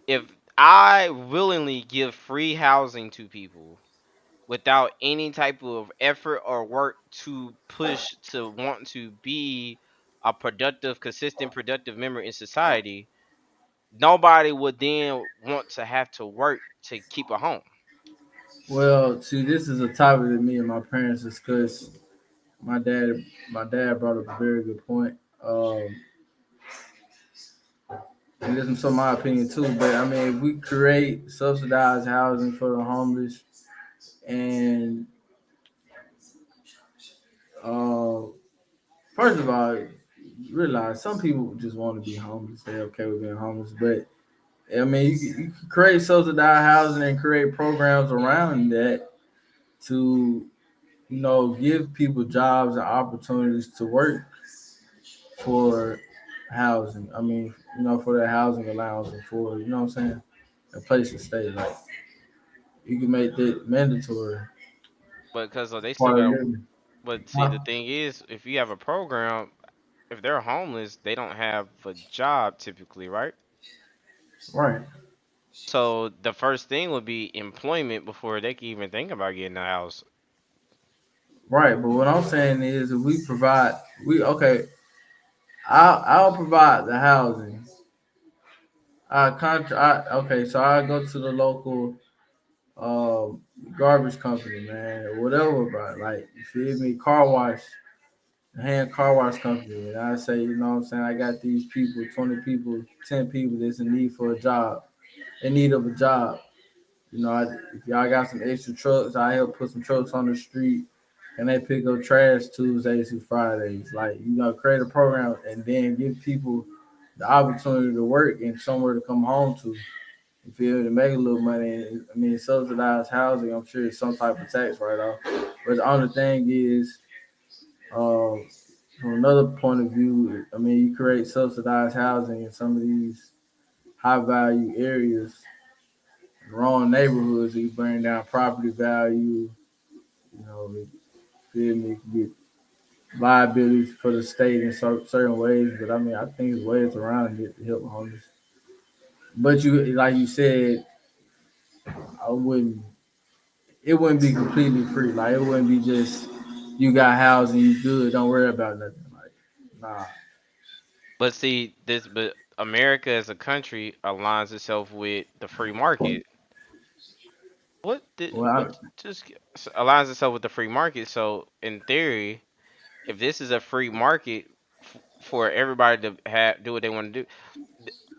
If I willingly give free housing to people without any type of effort or work to push to want to be a productive, consistent, productive member in society, nobody would then want to have to work to keep a home. Well, see, this is a topic that me and my parents discussed. My dad, my dad brought up a very good point. And this is some my opinion too. But I mean, if we create subsidized housing for the homeless, and uh, first of all, realize some people just want to be homeless. They're okay with being homeless, but I mean, you can create subsidized housing and create programs around that to give people jobs and opportunities to work for housing. I mean, for their housing allowance and for what I'm saying, a place to stay. Like you can make that mandatory But because they still part of got, living. but see, the Huh? thing is, if you have a program, if they're homeless, they don't have a job typically, right? Right, So the first thing would be employment before they can even think about getting a house. right. But what I'm saying is, if we provide, we okay. I'll provide the housing. Okay, so I go to the local garbage company, man, or whatever, bro. Like, you feel me? Car wash, hand car wash company. And I say, what I'm saying? I got these people, 20 people, 10 people that's in need for a job, in need of a job. If y'all got some extra trucks, I help put some trucks on the street and they pick up trash Tuesdays through Fridays. Like, create a program and then give people the opportunity to work and somewhere to come home to. You feel me? To make a little money. I mean, subsidized housing, I'm sure it's some type of tax write off. But the only thing is, uh, from another point of view, I mean, you create subsidized housing in some of these high value areas, wrong neighborhoods, you bring down property value, you feel me? You can get liabilities for the state in certain ways. But I mean, I think there's ways around it to help homeless. But like you said, I wouldn't it wouldn't be completely free. Like it wouldn't be just you got housing, you good, don't worry about nothing. Like nah. But see, but America as a country aligns itself with the free market. Well, Aligns itself with the free market. So in theory, if this is a free market for everybody to do what they want to do,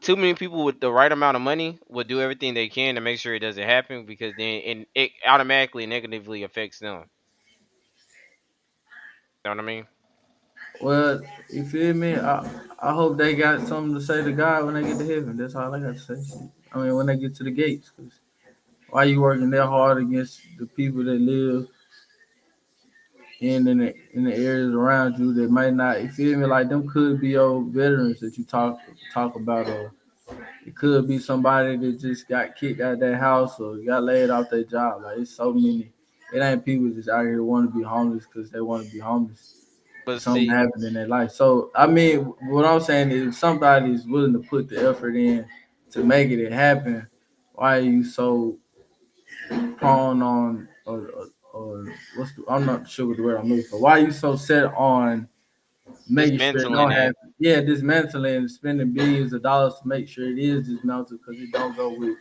too many people with the right amount of money will do everything they can to make sure it doesn't happen because it automatically negatively affects them. You know what I mean? well, you feel me? I hope they got something to say to God when they get to heaven. That's all I got to say. I mean, when they get to the gates, 'cause why you working that hard against the people that live in the areas around you that might not? You feel me? Like them could be old veterans that you talk about, or it could be somebody that just got kicked out of their house or got laid off their job. Like it's so many. It ain't people just out here want to be homeless because they want to be homeless. But Something see, happened in their life. So I mean, what I'm saying is, if somebody's willing to put the effort in to make it happen, why are you so prone on or I'm not sure what the word I'm looking for. Why are you so set on making sure it dismantling don't it happen? Yeah, dismantling and spending billions of dollars to make sure it is dismantled because it don't go with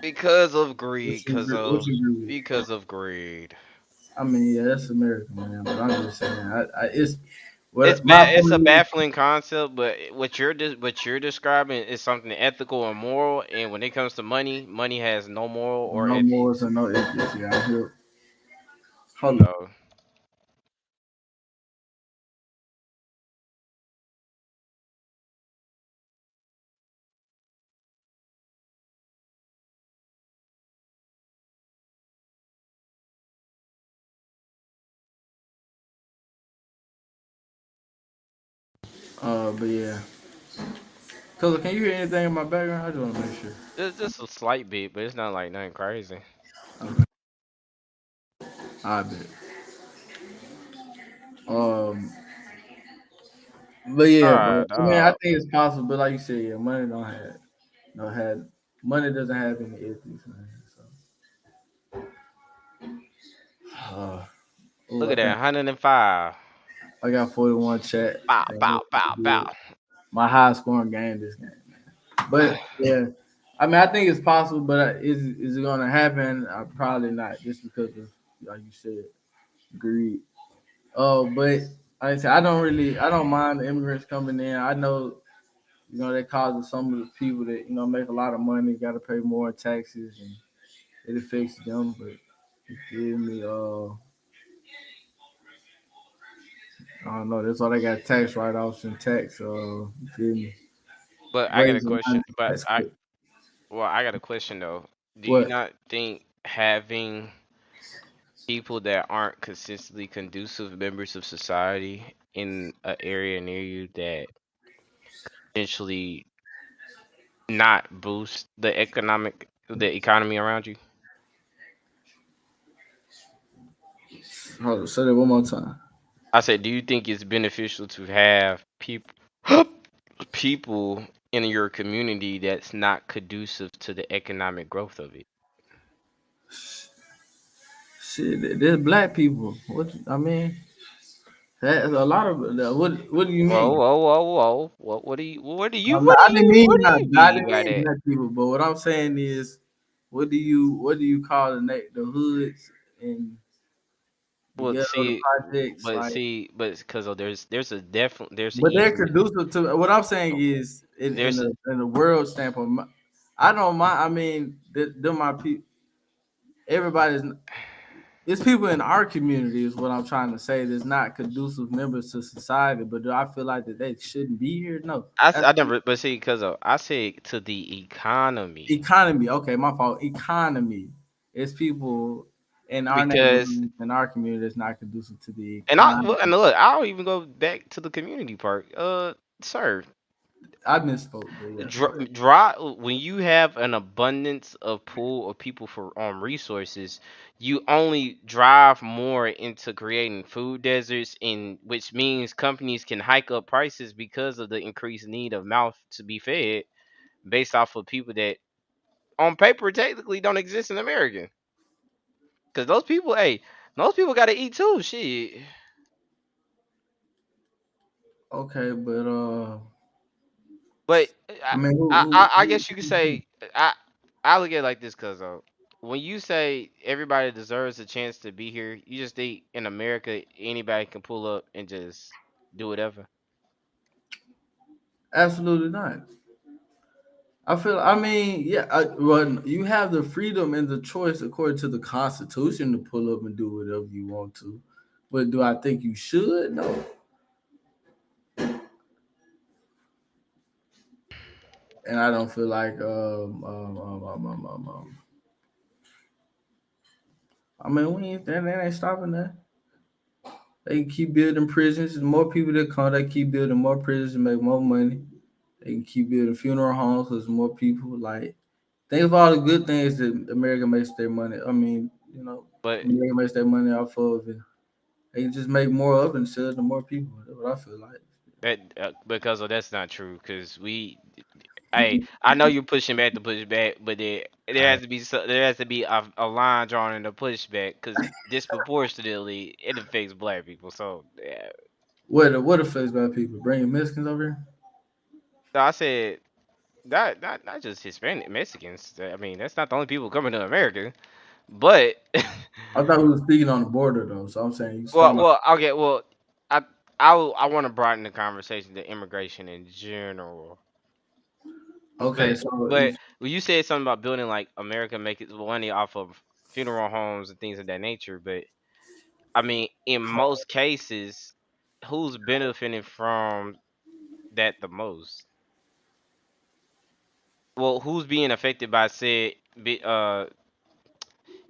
because of greed, what you agree with. because of greed. I mean, yeah, that's America, man. But I'm just saying, it's It's What my bad. It's a point is, baffling concept, but what you're describing is something ethical and moral. And when it comes to money, money has no moral or no morals ethics. and no ethics. Yeah, I'm here. You Hold on. know. But yeah. Cause can you hear anything in my background? I just want to make sure. Just a slight bit, but it's not like nothing crazy. Okay. I bet. Um, but yeah, bro. Ah, I mean, I dog. think it's possible, but like you said, yeah, money don't have no had money doesn't have any ethics, man. So, Look I at that, think 105. I got 41 chat. Bow, And bow, bow, bow. my high scoring game this game. But yeah, I mean, I think it's possible, but is it gonna happen? Probably not, just because of like you said, greed. Oh, but like I said, I don't mind the immigrants coming in. I know, that causes some of the people that make a lot of money got to pay more taxes, and it affects them. But you feel me? I don't know. That's why they got tax write offs and tax. You feel me? But I got a Raising question. money. But That's good. I got a question though. Do you What? not think having people that aren't consistently conducive members of society in an area near you that potentially not boost the economy around you? Hold on. Say that one more time. I said, do you think it's beneficial to have people people in your community that's not conducive to the economic growth of it? Shit, there's black people. What I mean, that's a lot of. What do you Whoa, mean? whoa, whoa, whoa! What do you? I didn't mean What do not. you I mean didn't by mean that? black people. But what I'm saying is, what do you call the hoods and the Well, ghetto, the projects, like? but because there's an But they're easy conducive to what I'm saying is there's a, in the world standpoint. I don't mind. I mean, them my people. Everybody's it's people in our community is what I'm trying to say. That's not conducive members to society. But do I feel like that they shouldn't be here? No. That's I never but see because of I say to the economy economy. Okay, my fault. Economy. It's people in our because neighborhood, in our community that's not conducive to the and economy. look, I'll even go back to the community part. Sir, I misspoke, but yeah. when you have an abundance of pool of people for resources, you only drive more into creating food deserts, in which means companies can hike up prices because of the increased need of mouth to be fed, based off of people that on paper technically don't exist in America. Because those people got to eat too. Shit. Okay, but But I mean, I guess you could say I look at it like this, cuz when you say everybody deserves a chance to be here, you just think in America anybody can pull up and just do whatever. absolutely not. I mean, yeah. Well, you have the freedom and the choice according to the Constitution to pull up and do whatever you want to. But do I think you should? No. And I don't feel like I mean, they ain't stopping that. They can keep building prisons. The more people that come, they keep building more prisons and make more money. They can keep building funeral homes because more people. Like, think of all the good things that America makes their money. I mean, But America makes their money off of it. They can just make more of it and sell it to more people. That's what I feel like. that because that's not true. Because hey, I know you're pushing back to push back, but there has to be there has to be a line drawn in the pushback because disproportionately it affects black people. So yeah. What affects black people? Bringing Mexicans over here? So I said not just Hispanic Mexicans. I mean, that's not the only people coming to America. But I thought we were speaking on the border though, so I'm saying you talking about okay, well, I I want to broaden the conversation to immigration in general. Okay, But so but if when you said something about building like America making money off of funeral homes and things of that nature, but I mean, in most cases, who's benefiting from that the most? Well, who's being affected by said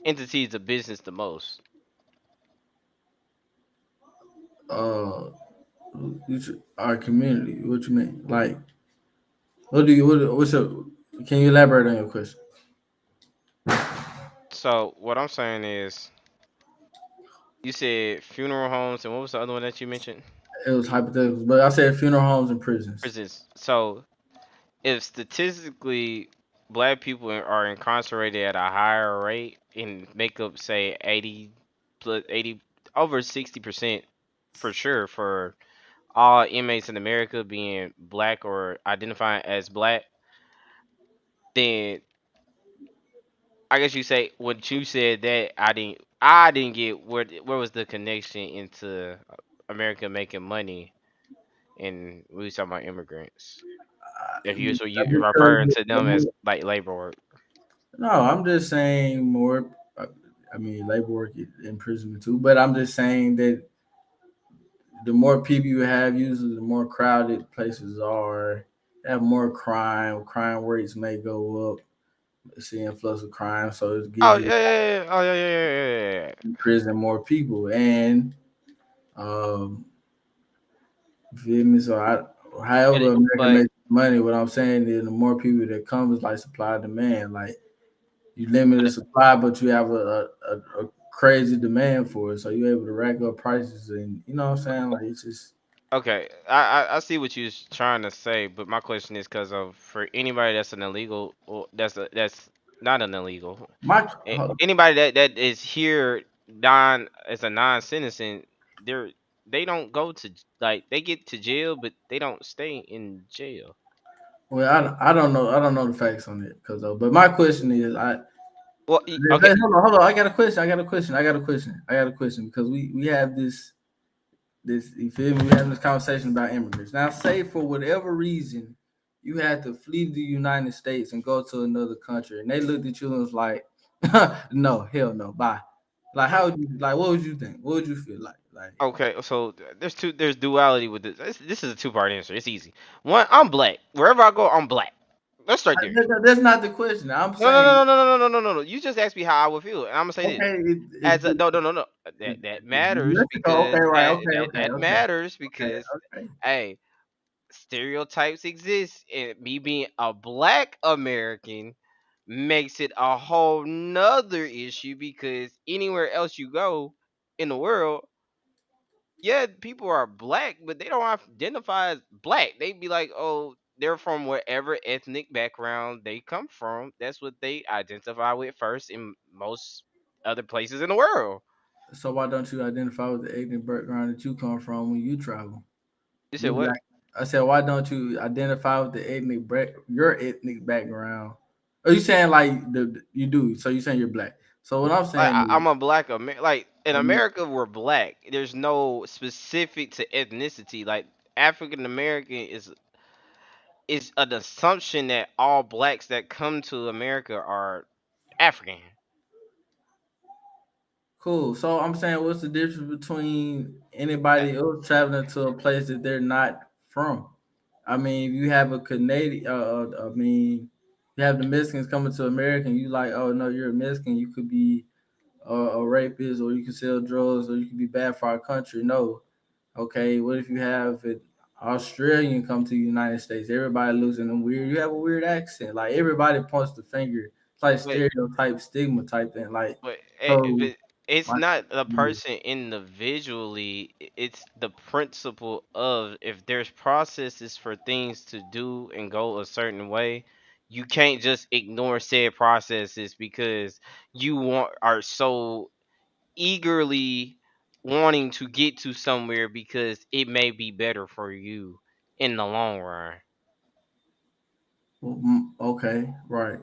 entities of business the most? uh, our community, what you mean? Like, what do you what's your? Can you elaborate on your question? So what I'm saying is, you said funeral homes, and what was the other one that you mentioned? It was hypothetical, but I said funeral homes and prisons. Prisons. So if statistically black people are incarcerated at a higher rate and make up say 80 plus 80 over 60% for sure for all inmates in America being black or identifying as black, then I guess you say what you said that I didn't get where was the connection into America making money and we was talking about immigrants. If you so you referring to them as Because like labor work. no, I'm just saying more. I mean, labor work, imprisonment too. But I'm just saying that the more people you have, usually the more crowded places are. Have more crime. Crime rates may go up. See influx of crime, so it Oh gives you yeah, yeah, yeah. Oh yeah, yeah, yeah, yeah, yeah, yeah. in prison more people. And um, you feel me? So however America But makes money, what I'm saying is the more people that come is like supply and demand. Like you limit the but supply, but you have a crazy demand for it. So you're able to rack up prices, and you know what I'm saying? Like it's just okay, I see what you're trying to say, but my question is because of for anybody that's an illegal or that's not an illegal, my anybody that is here non as a non-citizen, they're they don't go to like they get to jail, but they don't stay in jail. well, I don't know the facts on it because but my question is Well, okay, hold on, I got a question, I got a question because we have this you feel me? We having this conversation about immigrants. Now, say for whatever reason you had to flee the United States and go to another country, and they looked at you and was like, "No, hell no, bye." Like, how would you like? What would you think? What would you feel like? Like, okay, so there's duality with this. This is a two-part answer. It's easy. One, I'm black. Wherever I go, I'm black. Let's start there. that's not the question. I'm No, no, saying, no, no, no, no, no, no, no, no. You just asked me how I would feel, and I'm gonna say this. okay, As a, no, no, no, no. That matters Mexico, okay, because right, that okay, that okay, that okay, matters okay, because okay. hey, stereotypes exist, and me being a black American makes it a whole nother issue because anywhere else you go in the world, yeah, people are black, but they don't identify as black. They be like, oh, they're from whatever ethnic background they come from. That's what they identify with first in most other places in the world. So why don't you identify with the ethnic background that you come from when you travel? You said You're what? black. I said, why don't you identify with the your ethnic background? Are you saying like you do? So you saying you're black? So what I'm Like saying is, I'm a black like in um, America we're black. There's no specific to ethnicity. Like African American is an assumption that all blacks that come to America are African. cool. So I'm saying, what's the difference between anybody else traveling to a place that they're not from? I mean, if you have a Canadian, I mean, you have the Mexicans coming to America, and you like, oh no, you're a Mexican. You could be a rapist, or you can sell drugs, or you can be bad for our country. No, okay. What if you have an Australian come to the United States? Everybody looks at them weird. You have a weird accent. Like everybody points the finger. It's like But stereotype, stigma type thing. Like so, but it's my not the person individually. It's the principle of if there's processes for things to do and go a certain way, you can't just ignore said processes because you are so eagerly wanting to get to somewhere because it may be better for you in the long run. okay, right.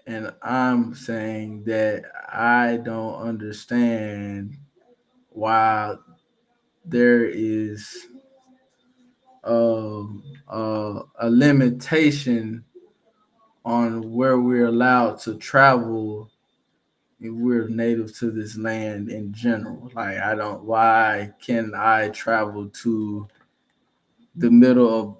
And I'm saying that I don't understand why. there is a limitation on where we're allowed to travel if we're native to this land in general. Like, I don't, why can I travel to the middle of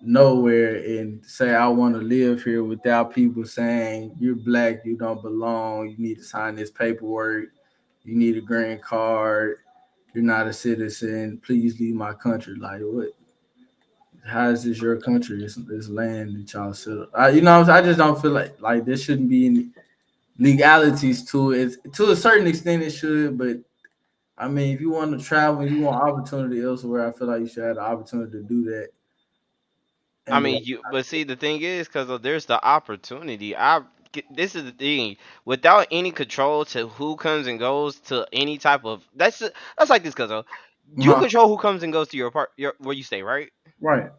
nowhere and say I want to live here without people saying you're black, you don't belong, you need to sign this paperwork, you need a green card, you're not a citizen, please leave my country. Like, what? How is this your country? It's land that y'all settle. You know, I just don't feel like there shouldn't be any legalities to it. To a certain extent, it should, but I mean, if you want to travel, you want opportunity elsewhere, I feel like you should have the opportunity to do that. I And mean, but see, the thing is, because there's the opportunity. This is the thing. Without any control to who comes and goes to any type of that's like this, cause you uh control who comes and goes to your part, your where you stay, right? right,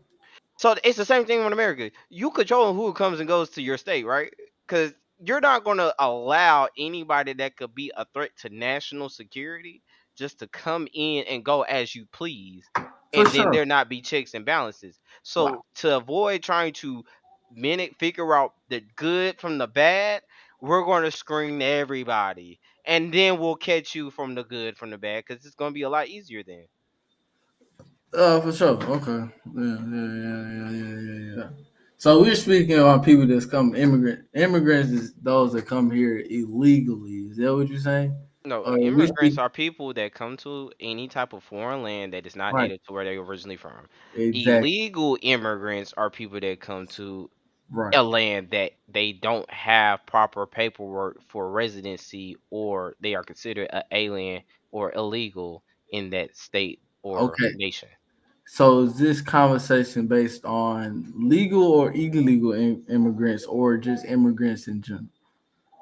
So it's the same thing in America. You control who comes and goes to your state, right? Because you're not going to allow anybody that could be a threat to national security just to come in and go as you please, for and then sure. there not be checks and balances. Wow. So to avoid trying to figure out the good from the bad, we're going to screen everybody, and then we'll catch you from the good from the bad because it's going to be a lot easier then. For sure. Okay. Yeah. So we're speaking about people that's come immigrant. Immigrants is those that come here illegally. Is that what you're saying? No, Or we immigrants speak are people that come to any type of foreign land that is not right? native to where they're originally from. Exactly. Illegal immigrants are people that come to Right. a land that they don't have proper paperwork for residency, or they are considered an alien or illegal in that state or Okay. nation. So is this conversation based on legal or illegal immigrants, or just immigrants in general?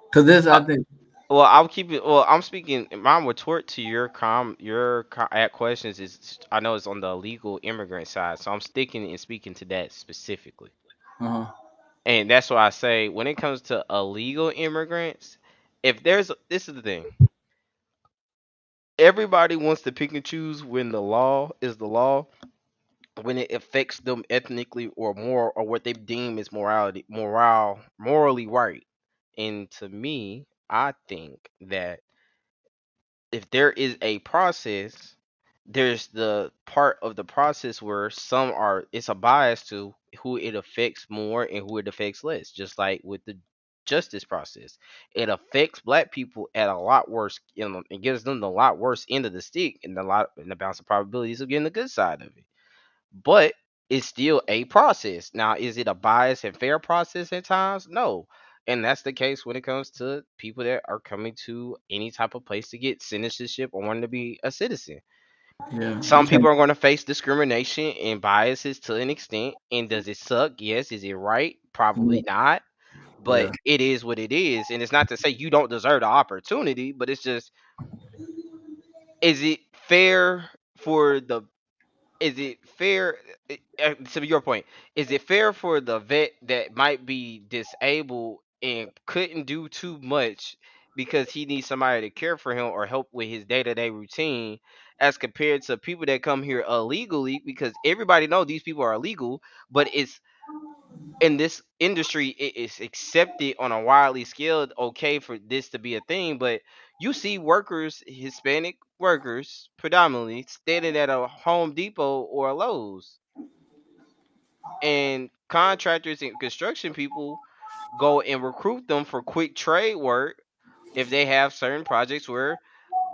Because this, Uh, I think. well, I'll keep it. Well, I'm speaking. My retort to at questions is I know it's on the illegal immigrant side, so I'm sticking and speaking to that specifically. Uh-huh. And that's why I say when it comes to illegal immigrants, if there's this is the thing. Everybody wants to pick and choose when the law is the law, when it affects them ethnically or more or what they deem is morally right. And to me, I think that if there is a process, there's the part of the process where some are it's a bias to who it affects more and who it affects less. Just like with the justice process, it affects black people at a lot worse. It gives them the lot worse end of the stick and the balance of probabilities of getting the good side of it. But it's still a process. Now, is it a biased and fair process at times? No. And that's the case when it comes to people that are coming to any type of place to get citizenship or wanting to be a citizen. Yeah. Some people are going to face discrimination and biases to an extent. And does it suck? Yes. Is it right? Yeah. Probably not. Yeah. But it is what it is. And it's not to say you don't deserve the opportunity, but it's just, is it fair for the is it fair to your point, is it fair for the vet that might be disabled and couldn't do too much because he needs somebody to care for him or help with his day-to-day routine, as compared to people that come here illegally, because everybody know these people are illegal, but it's in this industry it is accepted on a widely scale, okay, for this to be a thing. But you see workers, Hispanic workers predominantly, standing at a Home Depot or a Lowe's, and contractors and construction people go and recruit them for quick trade work if they have certain projects where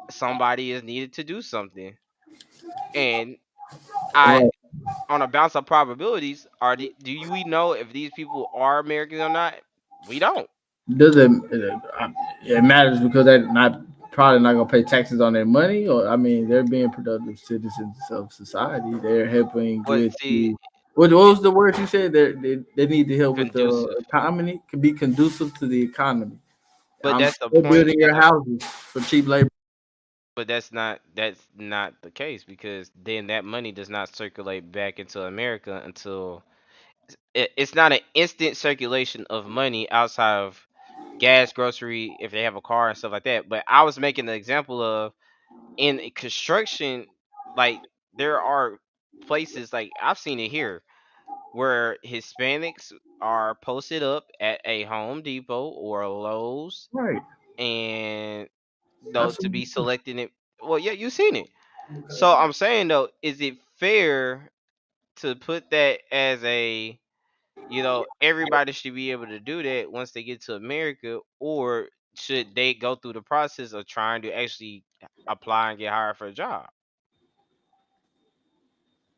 somebody is needed to do something. And I Right. on a bounce of probabilities, we know if these people are Americans or not? We don't. Does it matters because they're not probably not gonna pay taxes on their money, or I mean, they're being productive citizens of society. They're helping But with see, the what was the word you said? They need to help with the conducive. economy. Can be conducive to the economy. But I'm that's the still point. building your houses for cheap labor. But that's not the case, because then that money does not circulate back into America until it's not an instant circulation of money outside of gas, grocery, if they have a car and stuff like that. But I was making the example of in construction. like there are places like I've seen it here where Hispanics are posted up at a Home Depot or a Lowe's Right. and though That's to what be you do. selecting it. Well, yeah, you've seen it. So I'm saying though, is it fair to put that as a everybody should be able to do that once they get to America, or should they go through the process of trying to actually apply and get hired for a job?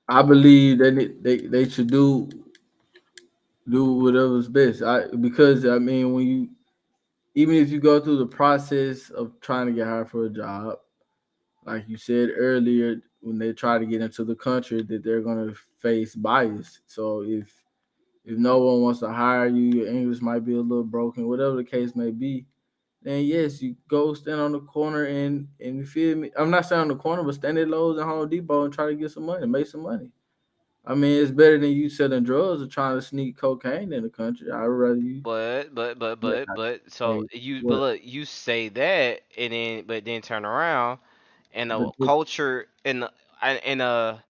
I believe that they should do whatever's best. Because I mean, when you even if you go through the process of trying to get hired for a job, like you said earlier, when they try to get into the country, that they're gonna face bias. So if no one wants to hire you, your English might be a little broken, whatever the case may be, then yes, you go stand on the corner and you feel me. I'm not saying on the corner, but stand at Lowe's and Home Depot and try to get some money, make some money. I mean, it's better than you selling drugs or trying to sneak cocaine in the country. I'd rather you. Yeah, So hey, you but what? look, you say that and then turn around and But a culture in a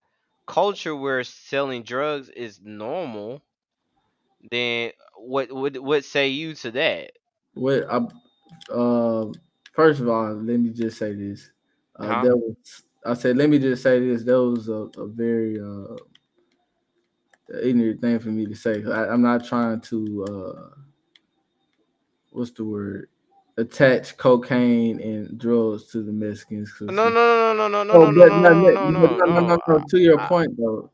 culture where selling drugs is normal, then what say you to that? what? Uh, First of all, let me just say this. Huh? That was. I said, let me just say this. That was a very ignorant thing for me to say. I'm not trying to. What's the word? Attach cocaine and drugs to the Mexicans. No, no, no, no, no, Oh, no, no, but no, no, no, but no, no. no. To your point though,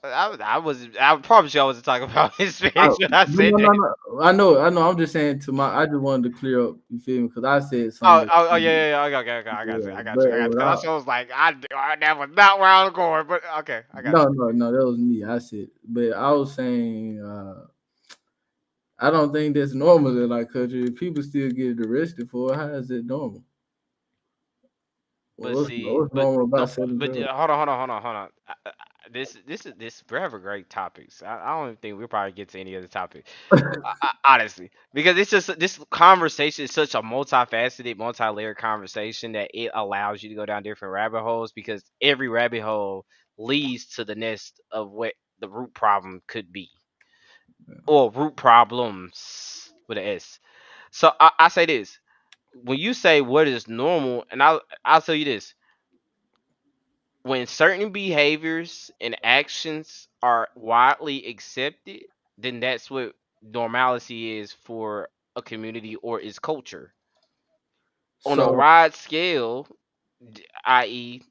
I promise you I wasn't talking about I, Hispanics when I said no, that. I know. I'm just saying to my. I just wanted to clear up. You feel me? Because I said something Oh, that. oh, oh, yeah, yeah, yeah. Okay, okay, I got you, Yeah, I got but you, I got you. what Because I was like, that was not where I was going, but okay, I got you. no, that was me. I said, but I was saying, I don't think that's normal in our country. If people still get arrested for it, how is it normal? But see, What's normal the about selling drugs? hold on, hold on, hold on, hold on. This we have a great topics. I don't even think we'll probably get to any other topic. Honestly, because it's just this conversation is such a multifaceted, multi-layered conversation that it allows you to go down different rabbit holes because every rabbit hole leads to the nest of what the root problem could be or root problems with an S. So I say this: when you say what is normal, and I'll tell you this: when certain behaviors and actions are widely accepted, then that's what normalcy is for a community or its culture. On a So, wide scale, i.e.,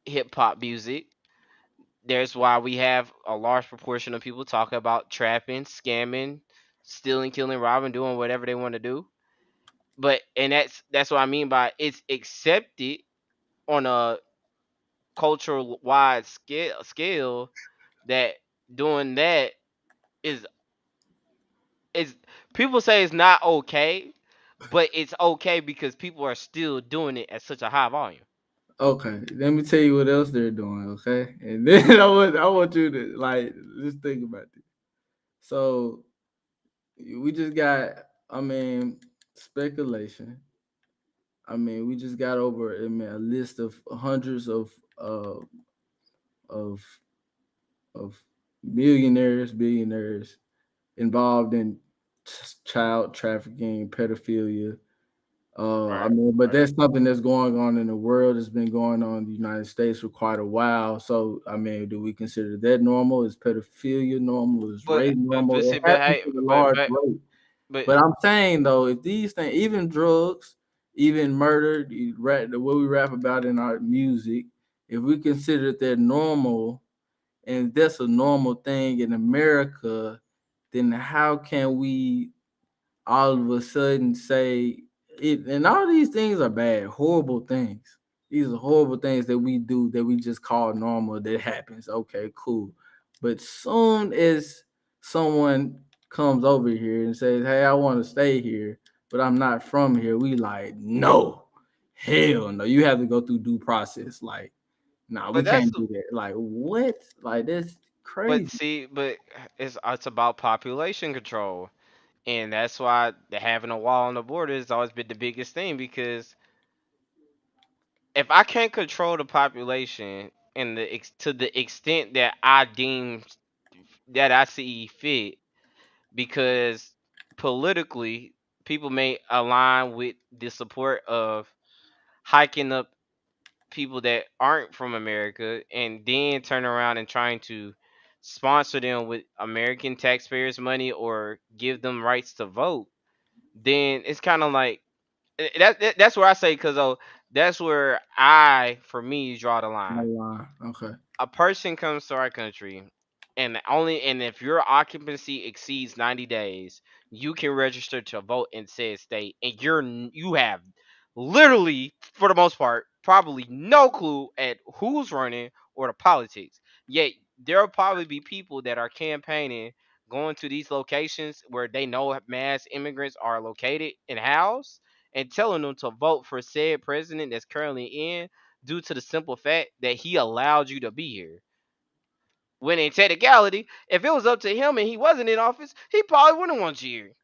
hip hop music, there's why we have a large proportion of people talking about trapping, scamming, stealing, killing, robbing, doing whatever they want to do. But and that's what I mean by it's accepted on a cultural wide scale that doing that is is people say it's not okay, but it's okay because people are still doing it at such a high volume. okay, let me tell you what else they're doing. Okay, and then I want you to like just think about this. So we just got, I mean, speculation. I mean, we just got over, I mean, a list of hundreds uh of of millionaires, billionaires involved in child trafficking, pedophilia. I Right, mean, but right. that's something that's going on in the world. It's been going on in the United States for quite a while. So, I mean, do we consider that normal? Is pedophilia normal? Is But rape normal? but It see, but happens hey, at a large rate. but But I'm saying though, if these things, even drugs, even murder, the way we rap about in our music, if we consider that normal and that's a normal thing in America, then how can we all of a sudden say it? And all these things are bad, horrible things. These are horrible things that we do that we just call normal. That happens. Okay, cool. But soon as someone comes over here and says, "Hey, I want to stay here, but I'm not from here," we like, no, hell no. You have to go through due process. Like, nah, we but that's can't do that. Like, what? Like, that's but crazy. see, but it's about population control, and that's why having a wall on the border has always been the biggest thing because if I can't control the population and to the extent that I deem that I see fit, because politically people may align with the support of hiking up people that aren't from America and then turn around and trying to sponsor them with American taxpayers' money or give them rights to vote, then it's kind of like that's where I say, because that's where I, for me, draw the No line. lie. Okay. A person comes to our country, and if your occupancy exceeds 90 days, you can register to vote in said state, and you have literally, for the most part, probably no clue at who's running or the politics. Yet there'll probably be people that are campaigning, going to these locations where they know mass immigrants are located and housed, and telling them to vote for said president that's currently in, due to the simple fact that he allowed you to be here. When in technicality, if it was up to him and he wasn't in office, he probably wouldn't want you here.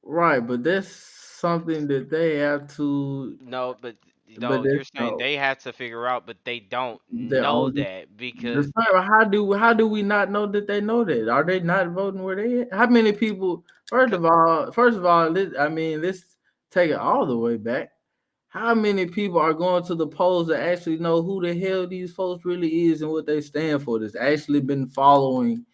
Right, but that's something that they have to. No, but But you're that's saying no. they have to figure out, but they don't The know only that the because same. How do we not know that they know that? Are they not voting where they at? How many people? First of all, let's take it all the way back. How many people are going to the polls that actually know who the hell these folks really is and what they stand for? That's actually been following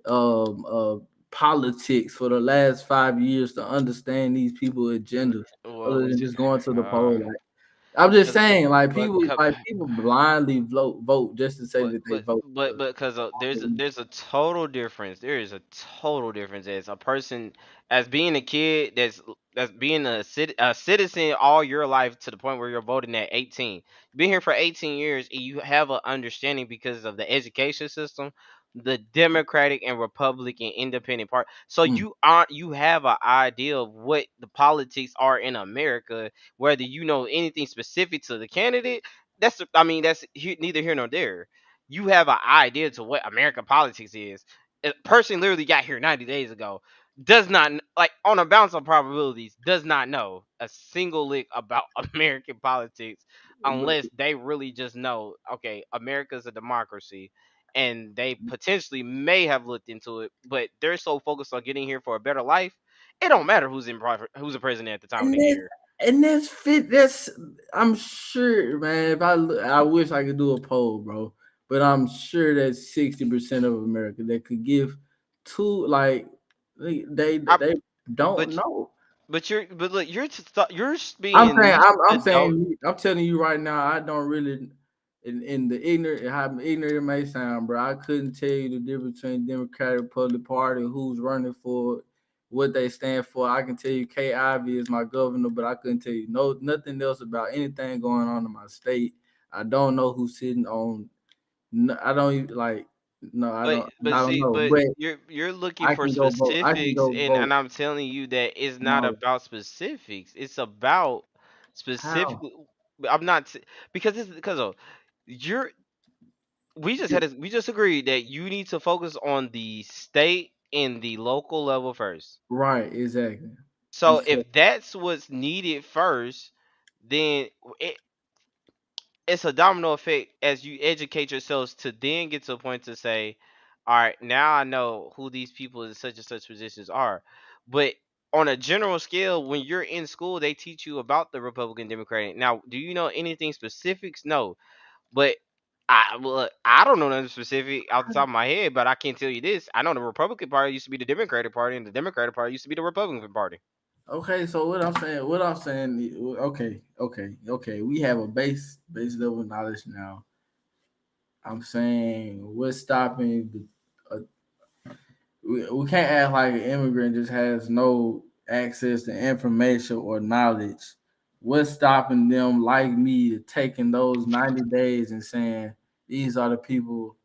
um uh politics for the last 5 years to understand these people's agendas, well, other we than just just going to the poll. Like, I'm just saying, like but people blindly vote just to say that they vote. because there's a total difference. There is a total difference as a person, as being a kid that's being a citizen all your life to the point where you're voting at 18. Been here for 18 years and you have an understanding because of the education system, the Democratic and Republican independent part. So Mm. you have an idea of what the politics are in America, whether you know anything specific to the candidate. That's neither here nor there. You have an idea to what American politics is. A person literally got here 90 days ago, does not like, on a balance of probabilities, does not know a single lick about American politics, But unless they really just know, okay, America's a democracy, and they potentially may have looked into it, but they're so focused on getting here for a better life, it don't matter who's the president at the time when and they get that's here. and that's fit. That's I'm sure, man. I wish I could do a poll, bro. But I'm sure that 60% of America that could give two, like, I, they but don't know. but look, you're I'm being saying, I'm adult. saying, I'm telling you right now, I don't really, in the ignorant, how ignorant it may sound, bro. I couldn't tell you the difference between Democratic, Republican Party, who's running for it, what they stand for. I can tell you Kay Ivey is my governor, but I couldn't tell you nothing else about anything going on in my state. I don't know who's sitting on. No, I don't even like. No, I But don't. I but don't see, know, but but you're looking I for can go vote. I can specifics, go vote. and I'm telling you that it's not No, about specifics. It's about how? specifically. I'm not because it's because of you're. We just agreed that you need to focus on the state and the local level first. Right, exactly. So if that's what's needed first, then it, it's a domino effect as you educate yourselves to then get to a point to say, all right, now I know who these people in such and such positions are. But on a general scale, when you're in school, they teach you about the Republican Democratic. Now, do you know anything specifics? No. But I don't know nothing specific off the top of my head, but I can tell you this. I know the Republican Party used to be the Democratic Party, and the Democratic Party used to be the Republican Party. Okay, so okay. We have a base level knowledge now. I'm saying what's stopping we can't act like an immigrant just has no access to information or knowledge. What's stopping them like me taking those 90 days and saying these are the people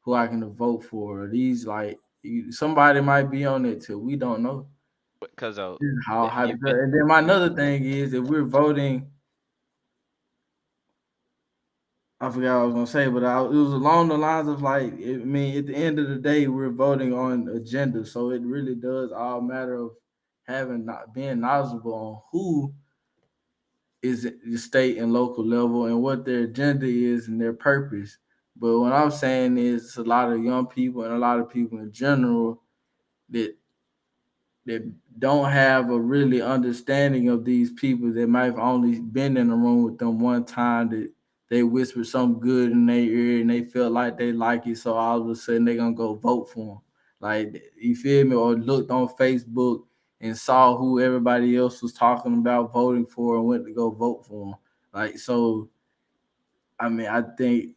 who I can vote for? These like somebody might be on it too. We don't know. Because of How if it, and then my another thing is if we're voting, I forgot what I was gonna say, but it was along the lines of like, at the end of the day, we're voting on agenda, so it really does all matter of having not being knowledgeable on who is the state and local level and what their agenda is and their purpose. But what I'm saying is it's a lot of young people and a lot of people in general that that don't have a really understanding of these people that might have only been in the room with them one time that they whispered something good in their ear and they felt like they like it, so all of a sudden they gonna go vote for them. Like you feel me? Or looked on Facebook and saw who everybody else was talking about voting for and went to go vote for them. Like so, I mean, I think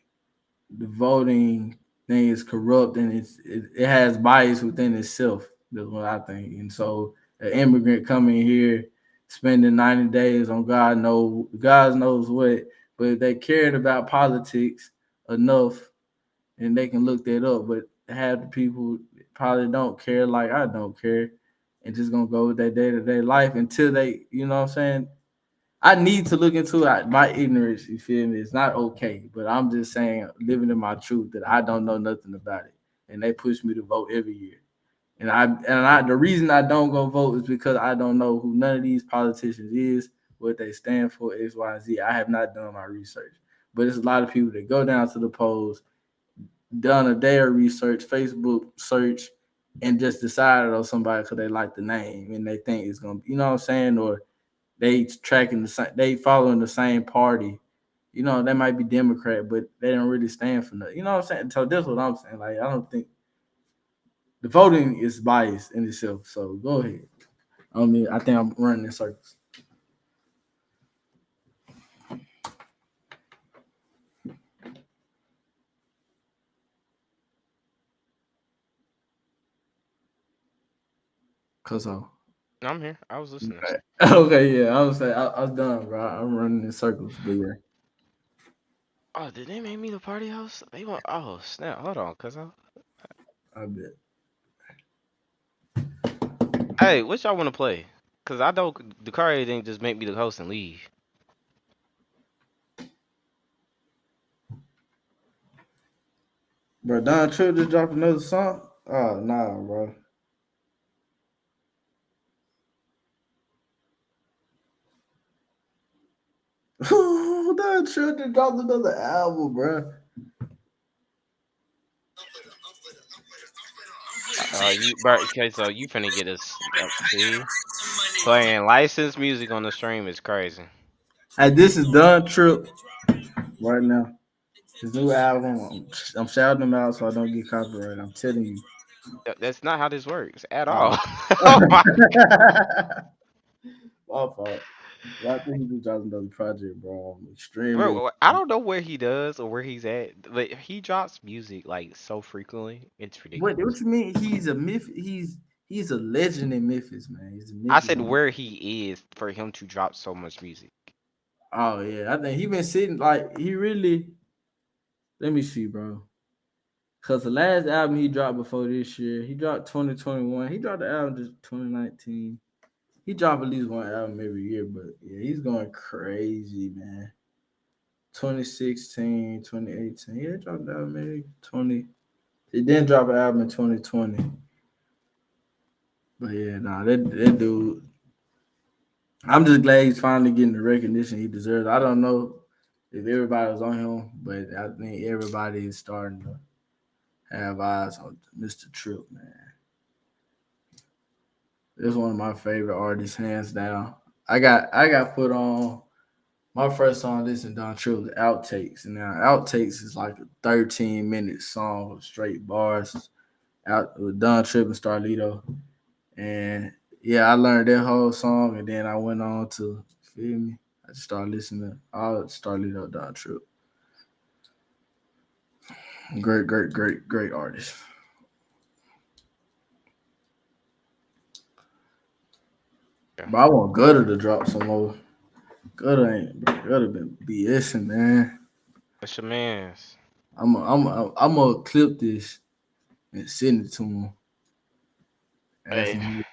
the voting thing is corrupt and it has bias within itself. That's what I think. And so an immigrant coming here, spending 90 days on God knows what, but if they cared about politics enough and they can look that up, but half the people probably don't care like I don't care and just gonna go with their day-to-day life until they, you know what I'm saying, I need to look into it. My ignorance, you feel me? It's not okay, but I'm just saying, living in my truth that I don't know nothing about it, and they push me to vote every year. The reason I don't go vote is because I don't know who none of these politicians is, what they stand for, X, Y, and Z. I have not done my research, but it's a lot of people that go down to the polls, done a day of research, Facebook search, and just decided on somebody because they like the name and they think it's gonna, you know what I'm saying, or they tracking the same, they following the same party. You know, they might be Democrat, but they don't really stand for nothing. You know what I'm saying? So that's what I'm saying. Like, I don't think the voting is biased in itself. So go ahead. I mean, I think I'm running in circles. Cause I'm here. I was listening. okay, yeah, I was saying I was done, bro. I'm running in circles, but yeah, Oh, did they make me the party host? They want. Oh snap! Hold on, cause I bet. hey, what y'all want to play? Cause I don't. Dakari didn't just make me the host and leave. Bro, Don Trip just dropped another song. Oh nah, bro. Don Trip just dropped another album, bro. You, bro, okay, so you finna get us. See, playing licensed music on the stream is crazy. Hey, this is Don Trip right now. His new album. I'm shouting him out so I don't get copyrighted. I'm telling you. That's not how this works at Oh. all. Oh my. My fault. But I think he just dropped another project, bro. I'm extremely. Bro, I don't know where he does or where he's at, but he drops music like so frequently. It's What ridiculous. you mean? He's a myth. He's a legend in Memphis, man. He's a I Memphis. said where he is for him to drop so much music. Oh yeah, I think he been sitting like he really. Let me see, bro. Cause the last album he dropped before this year, he dropped 2021. He dropped the album just 2019. He dropped at least one album every year, but yeah, he's going crazy, man. 2016, 2018. Yeah, he dropped the album maybe 20. He didn't drop an album in 2020. But yeah, nah, that dude. I'm just glad he's finally getting the recognition he deserves. I don't know if everybody was on him, but I think everybody is starting to have eyes on Mr. Trip, man. It's one of my favorite artists, hands down. I got put on my first song listening to Don Trip was Outtakes. And now Outtakes is like a 13-minute song with straight bars out with Don Trip and Starlito. And yeah, I learned that whole song and then I went on to feel me. I just started listening to all Starlito Don Trip. Great, great, great, great artist. Yeah. But I want Gutter to drop some more. Gutter been BSing, man. That's your man's. I'm gonna clip this and send it to him. Ask Hey, him.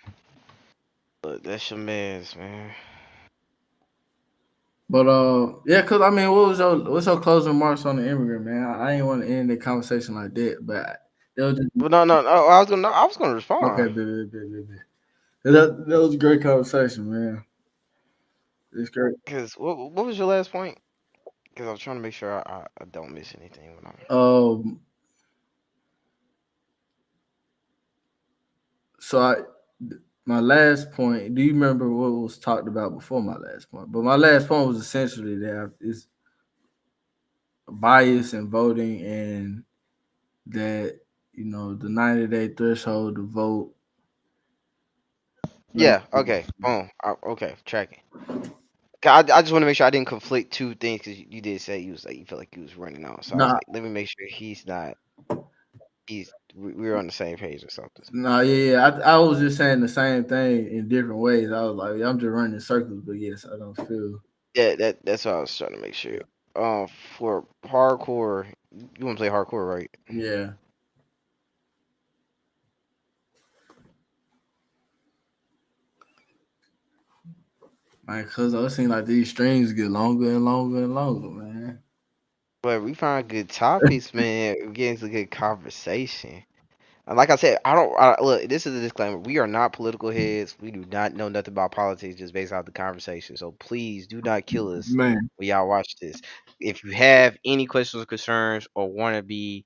look, that's your man's, man. But yeah, cause I mean, what's your closing remarks on the immigrant, man? I ain't want to end the conversation like that, but it was just But no. I was gonna okay, respond. baby. That was a great conversation, man. It's great. Cause what was your last point? Cause I was trying to make sure I don't miss anything when I'm. Um, so my last point. Do you remember what was talked about before my last point? But my last point was essentially that it's bias in voting, and that the 90-day threshold to vote. Like, Yeah. Okay. Boom. Okay. Tracking. I just want to make sure I didn't conflict two things because you did say you was like you felt like you was running out. So I was nah, like, let me make sure he's not. We're on the same page or something. nah, yeah, yeah. I was just saying the same thing in different ways. I was like, I'm just running in circles, but yes, I don't feel. Yeah, that's what I was trying to make sure. Yeah, For hardcore, you want to play hardcore, right? yeah. Man, cause it seems like these strings get longer and longer and longer, man. But we find good topics, man. We get into good conversation. And like I said, look. This is a disclaimer. We are not political heads. We do not know nothing about politics, just based off the conversation. So please do not kill us Man, when y'all watch this. If you have any questions or concerns, or want to be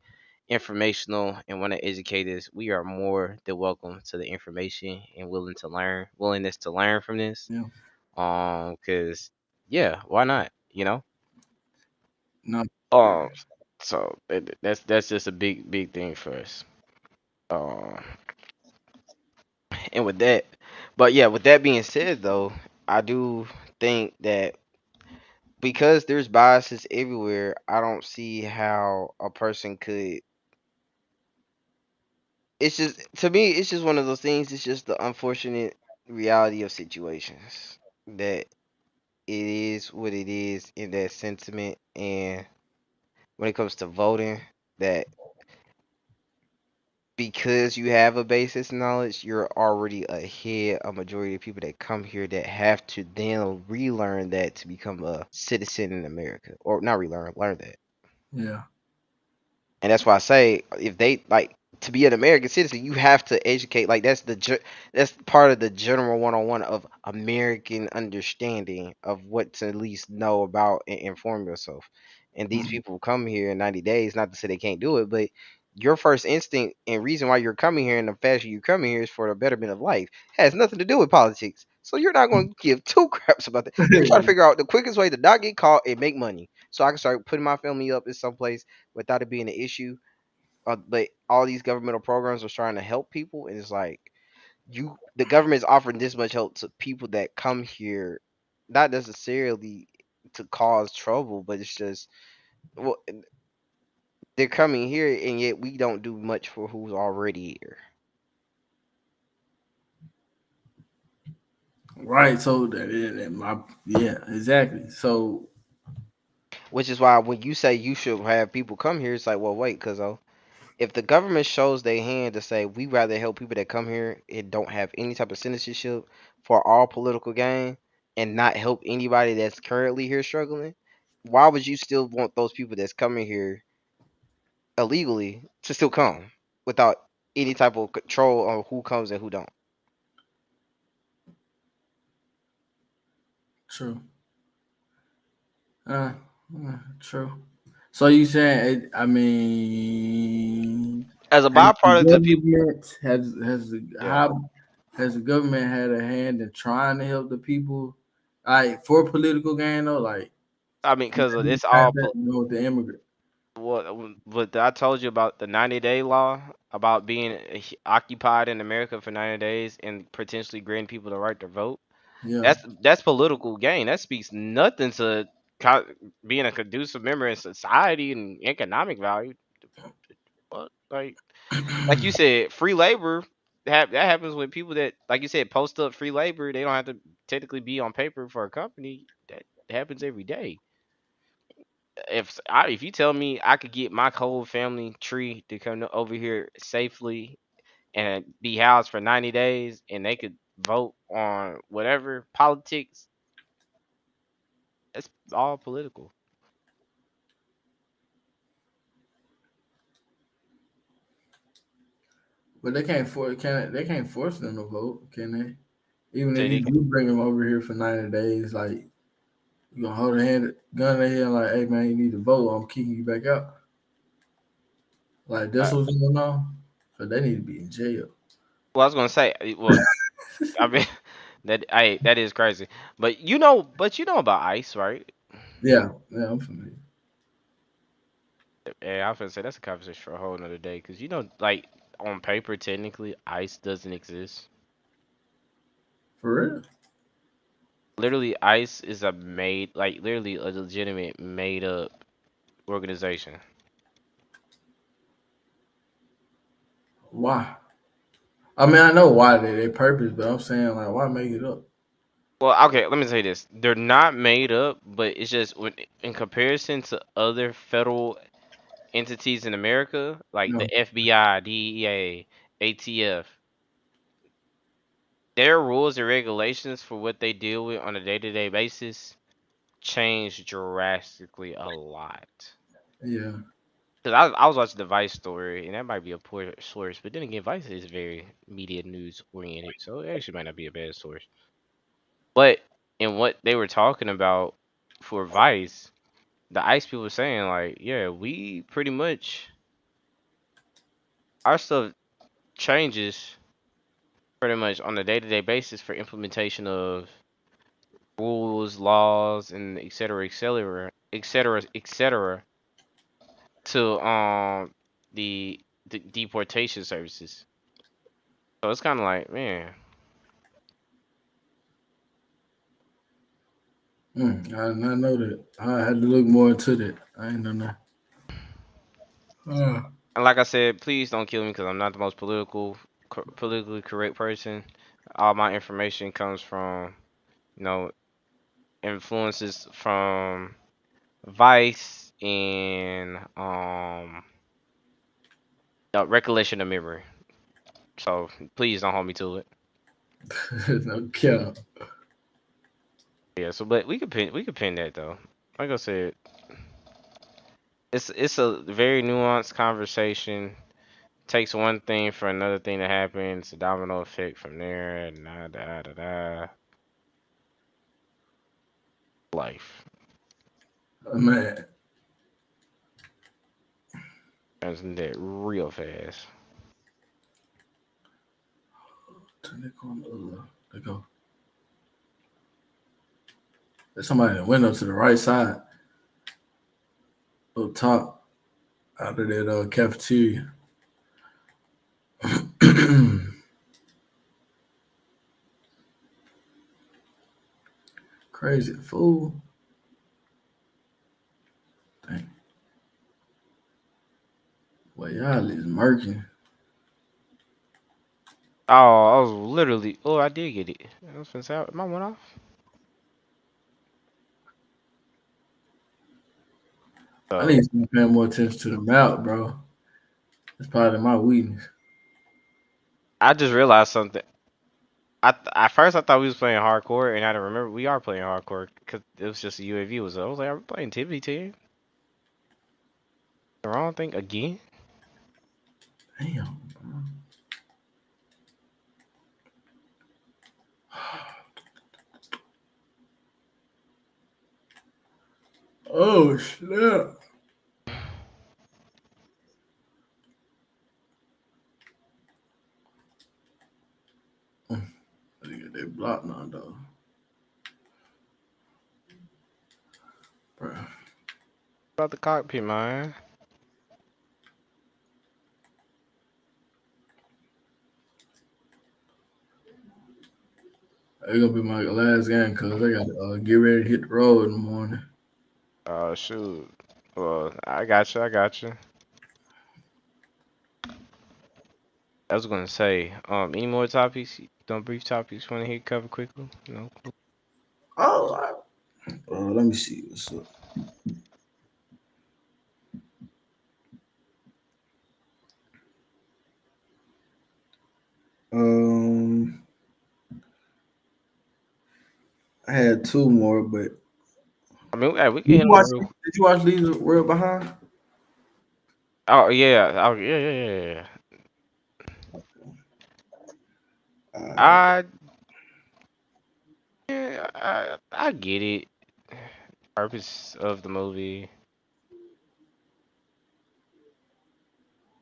informational and want to educate us, we are more than welcome to the information and willingness to learn from this. yeah. Cause yeah, why not? No, Um, so that's just a big thing for us. Um, and with that, but yeah, with that being said, though, I do think that because there's biases everywhere, I don't see how a person could. It's just to me, it's just one of those things. It's just the unfortunate reality of situations that it is what it is in that sentiment, and when it comes to voting, that because you have a basis knowledge, you're already ahead a majority of people that come here that have to then relearn that to become a citizen in America, or not relearn, learn that. yeah, And that's why I say if they like to be an American citizen, you have to educate. Like that's part of the general 101 of American understanding of what to at least know about and inform yourself. And these mhm, people come here in 90 days, not to say they can't do it, but your first instinct and reason why you're coming here and the fashion you're coming here is for the betterment of life has nothing to do with politics. So you're not going to give two craps about that. You're trying to figure out the quickest way to not get caught and make money, so I can start putting my family up in some place without it being an issue. But all these governmental programs are trying to help people, and it's like the government is offering this much help to people that come here, not necessarily to cause trouble, but it's just well, they're coming here, and yet we don't do much for who's already here. right. So yeah, exactly. So Which is why when you say you should have people come here, it's like, well, wait, because if the government shows their hand to say we rather help people that come here and don't have any type of citizenship for all political gain and not help anybody that's currently here struggling, why would you still want those people that's coming here illegally to still come without any type of control on who comes and who don't? true. Uh, true. So you saying? I mean, As a has the byproduct of people, government yeah. has the government had a hand in trying to help the people, like for political gain though? Like, I mean, because it's have all that with the immigrant. what I told you about the 90-day law about being occupied in America for 90 days and potentially granting people the right to vote. Yeah, That's political gain. That speaks nothing to being a conducive member in society and economic value. What? Like you said, free labor. That happens with people that, like you said, post up free labor. They don't have to technically be on paper for a company. That happens every day. If you tell me I could get my whole family tree to come over here safely and be housed for 90 days, and they could vote on whatever politics, that's all political. but they can't force them to vote, can they? Even if So you they do bring them over here for 90 days, like You gonna hold a hand, gun in their hand, like, hey man, you need to vote. I'm kicking you back out. Like this Uh, was going on. So they need to be in jail. well, I was gonna say, well, I mean, that is crazy. But you know about ICE, right? Yeah, yeah, I'm familiar. Yeah, I was gonna say that's a conversation for a whole another day. Cause like on paper, technically, ICE doesn't exist. For real? Literally, ICE is literally a legitimate made up organization. Why? I mean, I know why they purpose, but I'm saying like, why make it up? Well, okay, let me say this: they're not made up, but it's just in comparison to other federal entities in America, like No. the FBI, DEA, ATF, their rules and regulations for what they deal with on a day-to-day basis change drastically a lot. Yeah. Cause I was watching the Vice story, and that might be a poor source, but then again, Vice is very media news oriented, so it actually might not be a bad source. But in what they were talking about for Vice, the ICE people were saying like, yeah, we pretty much our stuff changes pretty much on a day-to-day basis for implementation of rules, laws, and et cetera, et cetera, et cetera, et cetera, to the deportation services. So it's kind of like, man, I did not know that. I had to look more into that. I ain't know that. Uh, and like I said, please don't kill me because I'm not the most politically correct person. All my information comes from, you know, influences from Vice and recollection of memory. So please don't hold me to it. no cap. Yeah. So, but we could pin that though. Like I said, it's a very nuanced conversation. Takes one thing for another thing to happen. It's a domino effect from there. Da da da da. Life Man, turns into that real fast. turn that corner. There go. There's somebody that went up to the right side, up top, out of that cafeteria. Crazy fool. Dang. Well, y'all is murking. Oh, I was literally. Oh, I did get it. I was finna say, am I went off? I need So to start paying more attention to the map, bro. That's probably my weakness. I just realized something. At first I thought we was playing hardcore, and I didn't remember we are playing hardcore because it was just a UAV. Was I was like, are we playing Tibby team? The wrong thing again? Damn, bro. Oh, snap. They blocked now, though. Bro. About the cockpit, man. It's gonna be my last game because I got to get ready to hit the road in the morning. Oh shoot. Well, I got you. I got you. I was gonna say, any more topics? Don't brief topics. Want to hit cover quickly? No. Oh, let me see what's up. Um, I had two more, but I mean, hey, we can did hit you them watch? real. Did you watch Leave the World Behind? Oh yeah. Oh yeah. Yeah. Yeah. Yeah. Uh, I yeah. I get it. purpose of the movie.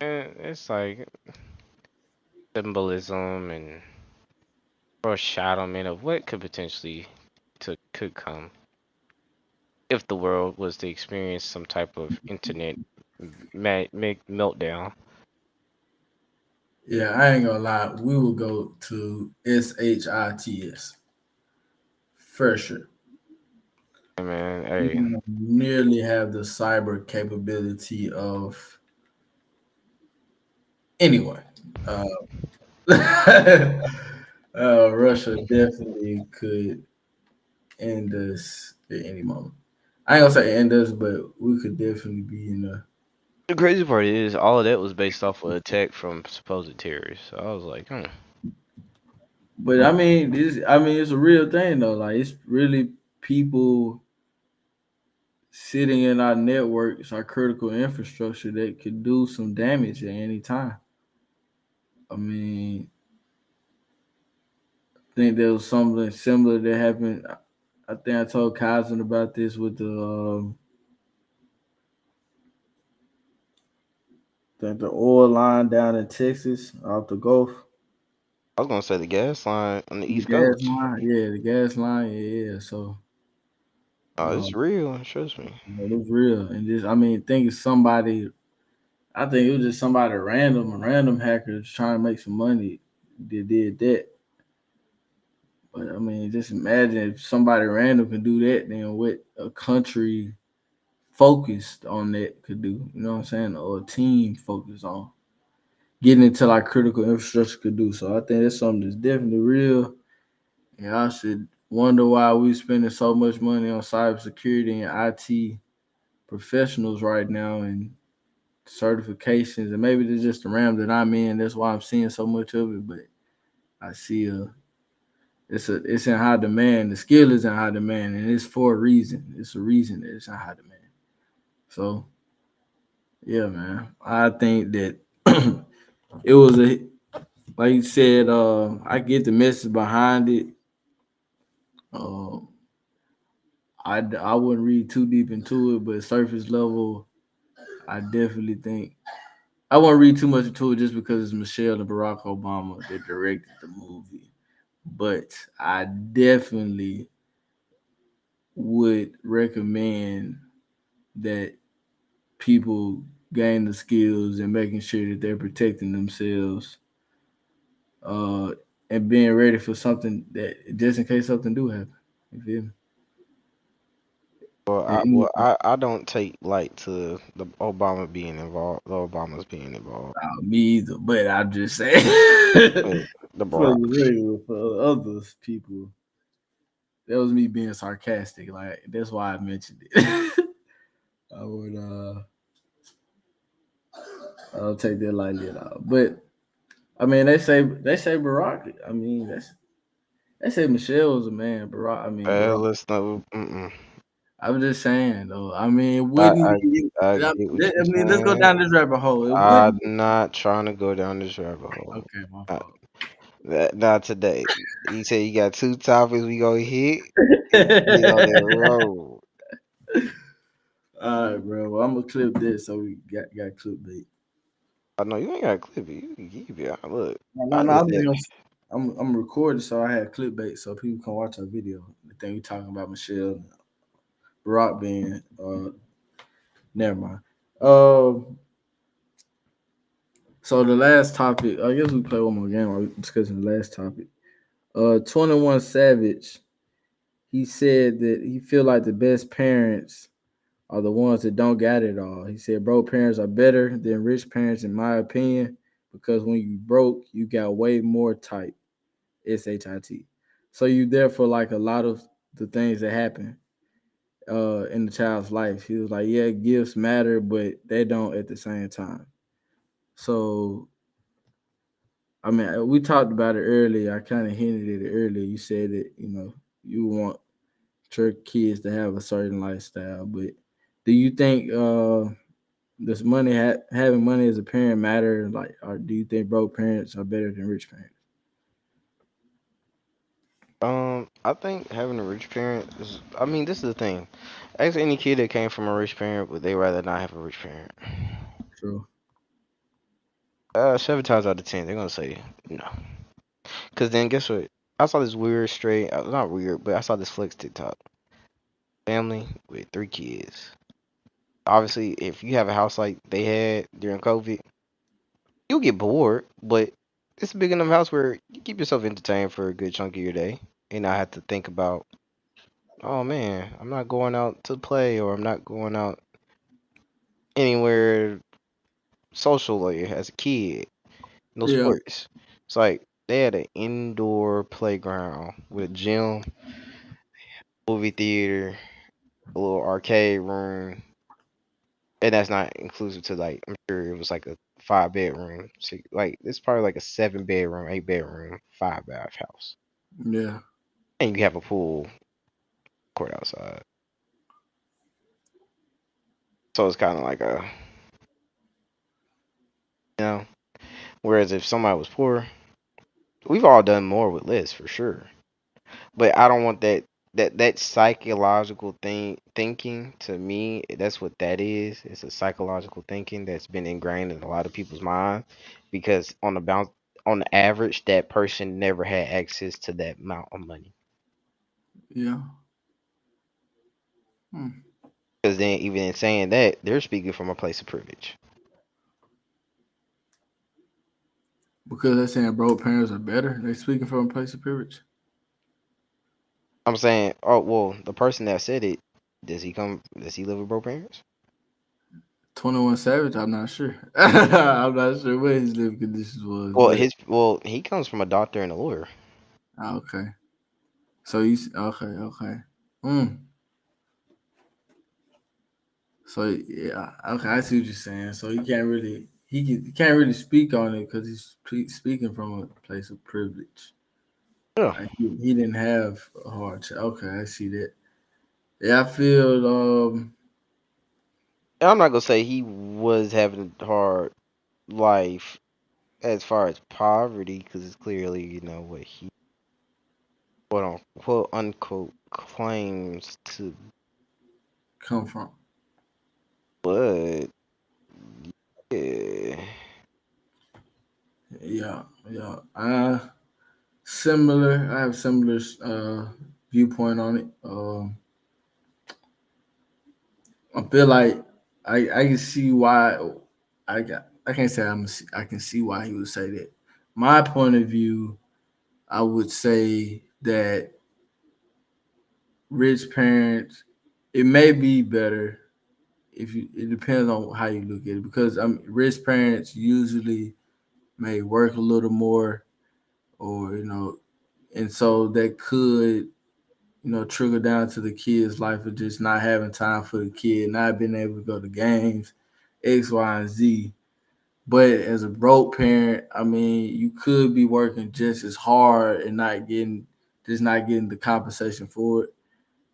And it's like symbolism and foreshadowing of what could potentially could come if the world was to experience some type of internet meltdown. Yeah, I ain't gonna lie. We will go to SHITS for sure. Hey, man, We hey, don't nearly have the cyber capability of anyone. Uh, Russia definitely could end us at any moment. I ain't gonna say end us, but we could definitely be in a. the crazy part is all of that was based off of a attack from supposed terrorists. So I was like, But I mean, it's a real thing though. Like it's really people sitting in our networks, our critical infrastructure that could do some damage at any time. I mean, I think there was something similar that happened. I think I told Kaizen about this with the oil line down in Texas off the Gulf. I was gonna say the gas line on the The East gas Coast. line, yeah, the gas line, yeah. So Oh, uh, it's real. Trust me. it was real, and just I mean, think it's somebody. I think it was just somebody random, a random hacker just trying to make some money. They did that, but I mean, just imagine if somebody random can do that, then what a country focused on that could do. You know what I'm saying? Or a team focused on getting into like critical infrastructure could do. So I think that's something that's definitely real. And I should wonder why we spending so much money on cybersecurity and IT professionals right now and certifications. And maybe it's just the realm that I'm in. That's why I'm seeing so much of it. But I see it's in high demand. The skill is in high demand, and it's for a reason. It's a reason that it's in high demand. So yeah, man. I think that it was a like you said. I get the message behind it. Um, I wouldn't read too deep into it, but surface level, I definitely think I won't read too much into it just because it's Michelle and Barack Obama that directed the movie. But I definitely would recommend that people gain the skills and making sure that they're protecting themselves uh, and being ready for something that just in case something do happen. You feel me? And, I don't take light to the Obama being involved. The Obamas being involved. me either, but I'm just saying Yeah, the for Barack. the regular, for others people, that was me being sarcastic. Like that's why I mentioned it. I would I'll take that lightly at all. But I mean they say Barack. I mean they say Michelle was a man. Barack. I mean Barack. Let's know. Mm-mm. I was just saying though. I mean it I, wouldn't I be. I I get what you're mean let's go saying. down this rabbit hole. It I'm wouldn't. not trying to go down this rabbit hole. Okay, my Not, fault. not today. You said you got two topics we gonna hit. Get on that road. All right, bro. Well, I'm gonna clip this so we got clickbait. I know you ain't got to clip it. You can keep it. Look, No, no, I no. let that. I'm recording, so I had clickbait so people can watch our video. The thing we talking about Michelle Barack being never mind. So the last topic, I guess we play one more game while we discussing the last topic. 21 Savage, he said that he feel like the best parents are the ones that don't got it all. He said broke parents are better than rich parents in my opinion because when you broke, you got way more type. SHIT. So you there for like a lot of the things that happen in the child's life. He was like, yeah, gifts matter, but they don't at the same time. So I mean, we talked about it earlier. I kind of hinted at it earlier. You said that you want your kids to have a certain lifestyle, but do you think does having money as a parent matter? Like, or do you think broke parents are better than rich parents? I think having a rich parent is. I mean, this is the thing. Ask any kid that came from a rich parent, would they rather not have a rich parent? True. 7 times out of 10, they're gonna say no. Cause then guess what? I saw this weird straight, not weird, but I saw this flex TikTok. Family with 3 kids. Obviously, if you have a house like they had during COVID, you'll get bored, but it's a big enough house where you keep yourself entertained for a good chunk of your day and not have to think about, oh man, I'm not going out to play or I'm not going out anywhere social like as a kid. No Yeah. sports. It's like they had an indoor playground with a gym, movie theater, a little arcade room, and that's not inclusive to like I'm sure it was like a 5 bedroom. So like it's probably like a 7 bedroom, 8 bedroom, 5 bath house, Yeah. and you have a pool court outside. So it's kind of like a you know. Whereas if somebody was poor, we've all done more with less for sure. But I don't want that psychological thinking to me. That's what that is. It's a psychological thinking that's been ingrained in a lot of people's mind because on the average, that person never had access to that amount of money. Yeah. Hmm. Because then, even in saying that, they're speaking from a place of privilege. Because they're saying broke parents are better. They speaking from a place of privilege. I'm saying, oh well, the person that said it, Does he live with broke parents? 21 Savage, I'm not sure. I'm not sure what his living conditions was, but He comes from a doctor and a lawyer. okay. So okay. Mm. So yeah, okay, I see what you're saying. So he can't really speak on it because he's speaking from a place of privilege. Yeah. Like he didn't have a hard time. Okay, I see that. Yeah, I feel I'm not gonna say he was having a hard life as far as poverty, because it's clearly what he quote unquote claims to, come from. but yeah, Yeah, yeah. Similar. I have similar viewpoint on it. I feel like I can see why I can't say I can see why he would say that. My point of view, I would say that rich parents, it may be better if you. It depends on how you look at it because rich parents usually may work a little more, or and so that could trickle down to the kid's life of just not having time for the kid, not being able to go to games, X, Y, and Z. But as a broke parent, I mean, you could be working just as hard and not getting the compensation for it.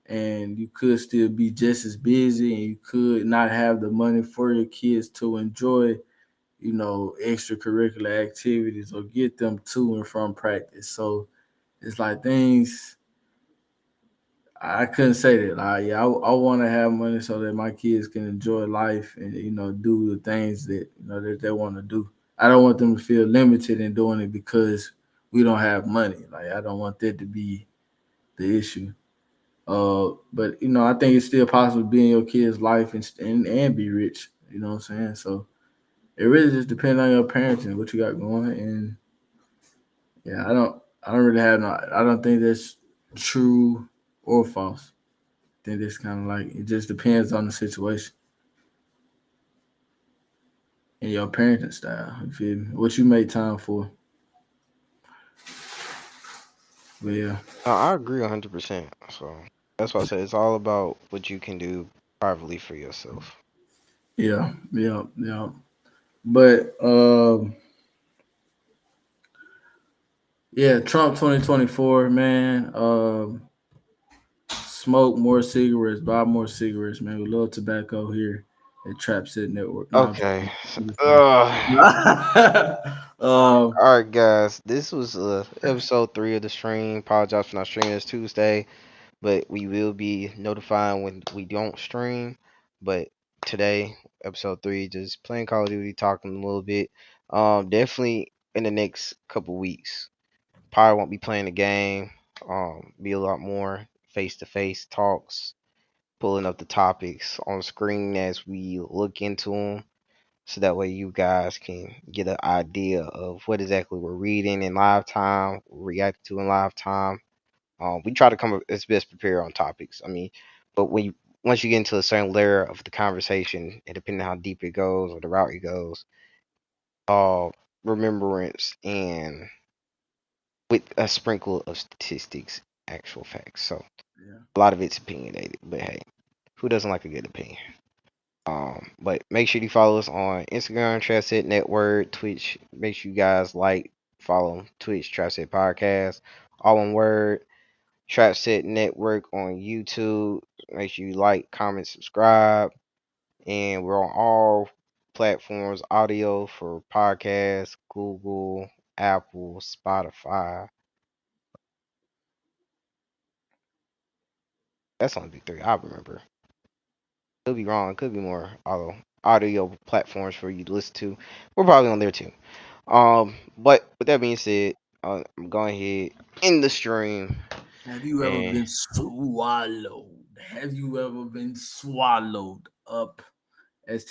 And you could still be just as busy and you could not have the money for your kids to enjoy, extracurricular activities or get them to and from practice. So it's like things I couldn't say that. Like, yeah, I want to have money so that my kids can enjoy life and do the things that that they want to do. I don't want them to feel limited in doing it because we don't have money. Like I don't want that to be the issue. But I think it's still possible to be in your kid's life and be rich. You know what I'm saying? So it really just depends on your parenting, what you got going, and yeah, I don't really have no. I don't think that's true or false. Think it's kind of like it just depends on the situation and your parenting style. You feel me? What you make time for. But yeah, I agree 100%. So that's why I said it's all about what you can do privately for yourself. yeah. But yeah, Trump 2024, man. Smoke more cigarettes, buy more cigarettes, man. We love tobacco here at Trap Set Network. No, Okay. I'm All right, guys. This was episode 3 of the stream. Apologize for not streaming this Tuesday. but we will be notifying when we don't stream. But today, episode 3, just playing Call of Duty, talking a little bit. Definitely in the next couple weeks, probably won't be playing the game. Be a lot more face to face talks, pulling up the topics on screen as we look into them, so that way you guys can get an idea of what exactly we're reading in live time, react to in live time. We try to come up as best prepared on topics. I mean, but once you get into a certain layer of the conversation, and depending on how deep it goes or the route it goes, uh, remembrance and with a sprinkle of statistics, actual facts. So Yeah. a lot of it's opinionated, but hey, who doesn't like a good opinion? But make sure you follow us on Instagram, Trapset Network, Twitch. Make sure you guys follow Twitch, Trapset Podcast, all one word. Trapset Network on YouTube. Make sure you like, comment, subscribe, and we're on all platforms: audio for podcasts, Google, Apple, Spotify. That's only the 3 I remember. Could be wrong. Could be more audio platforms for you to listen to. We're probably on there too. But with that being said, I'm going ahead in the stream. Have you ever And been swallowed? Have you ever been swallowed up? ST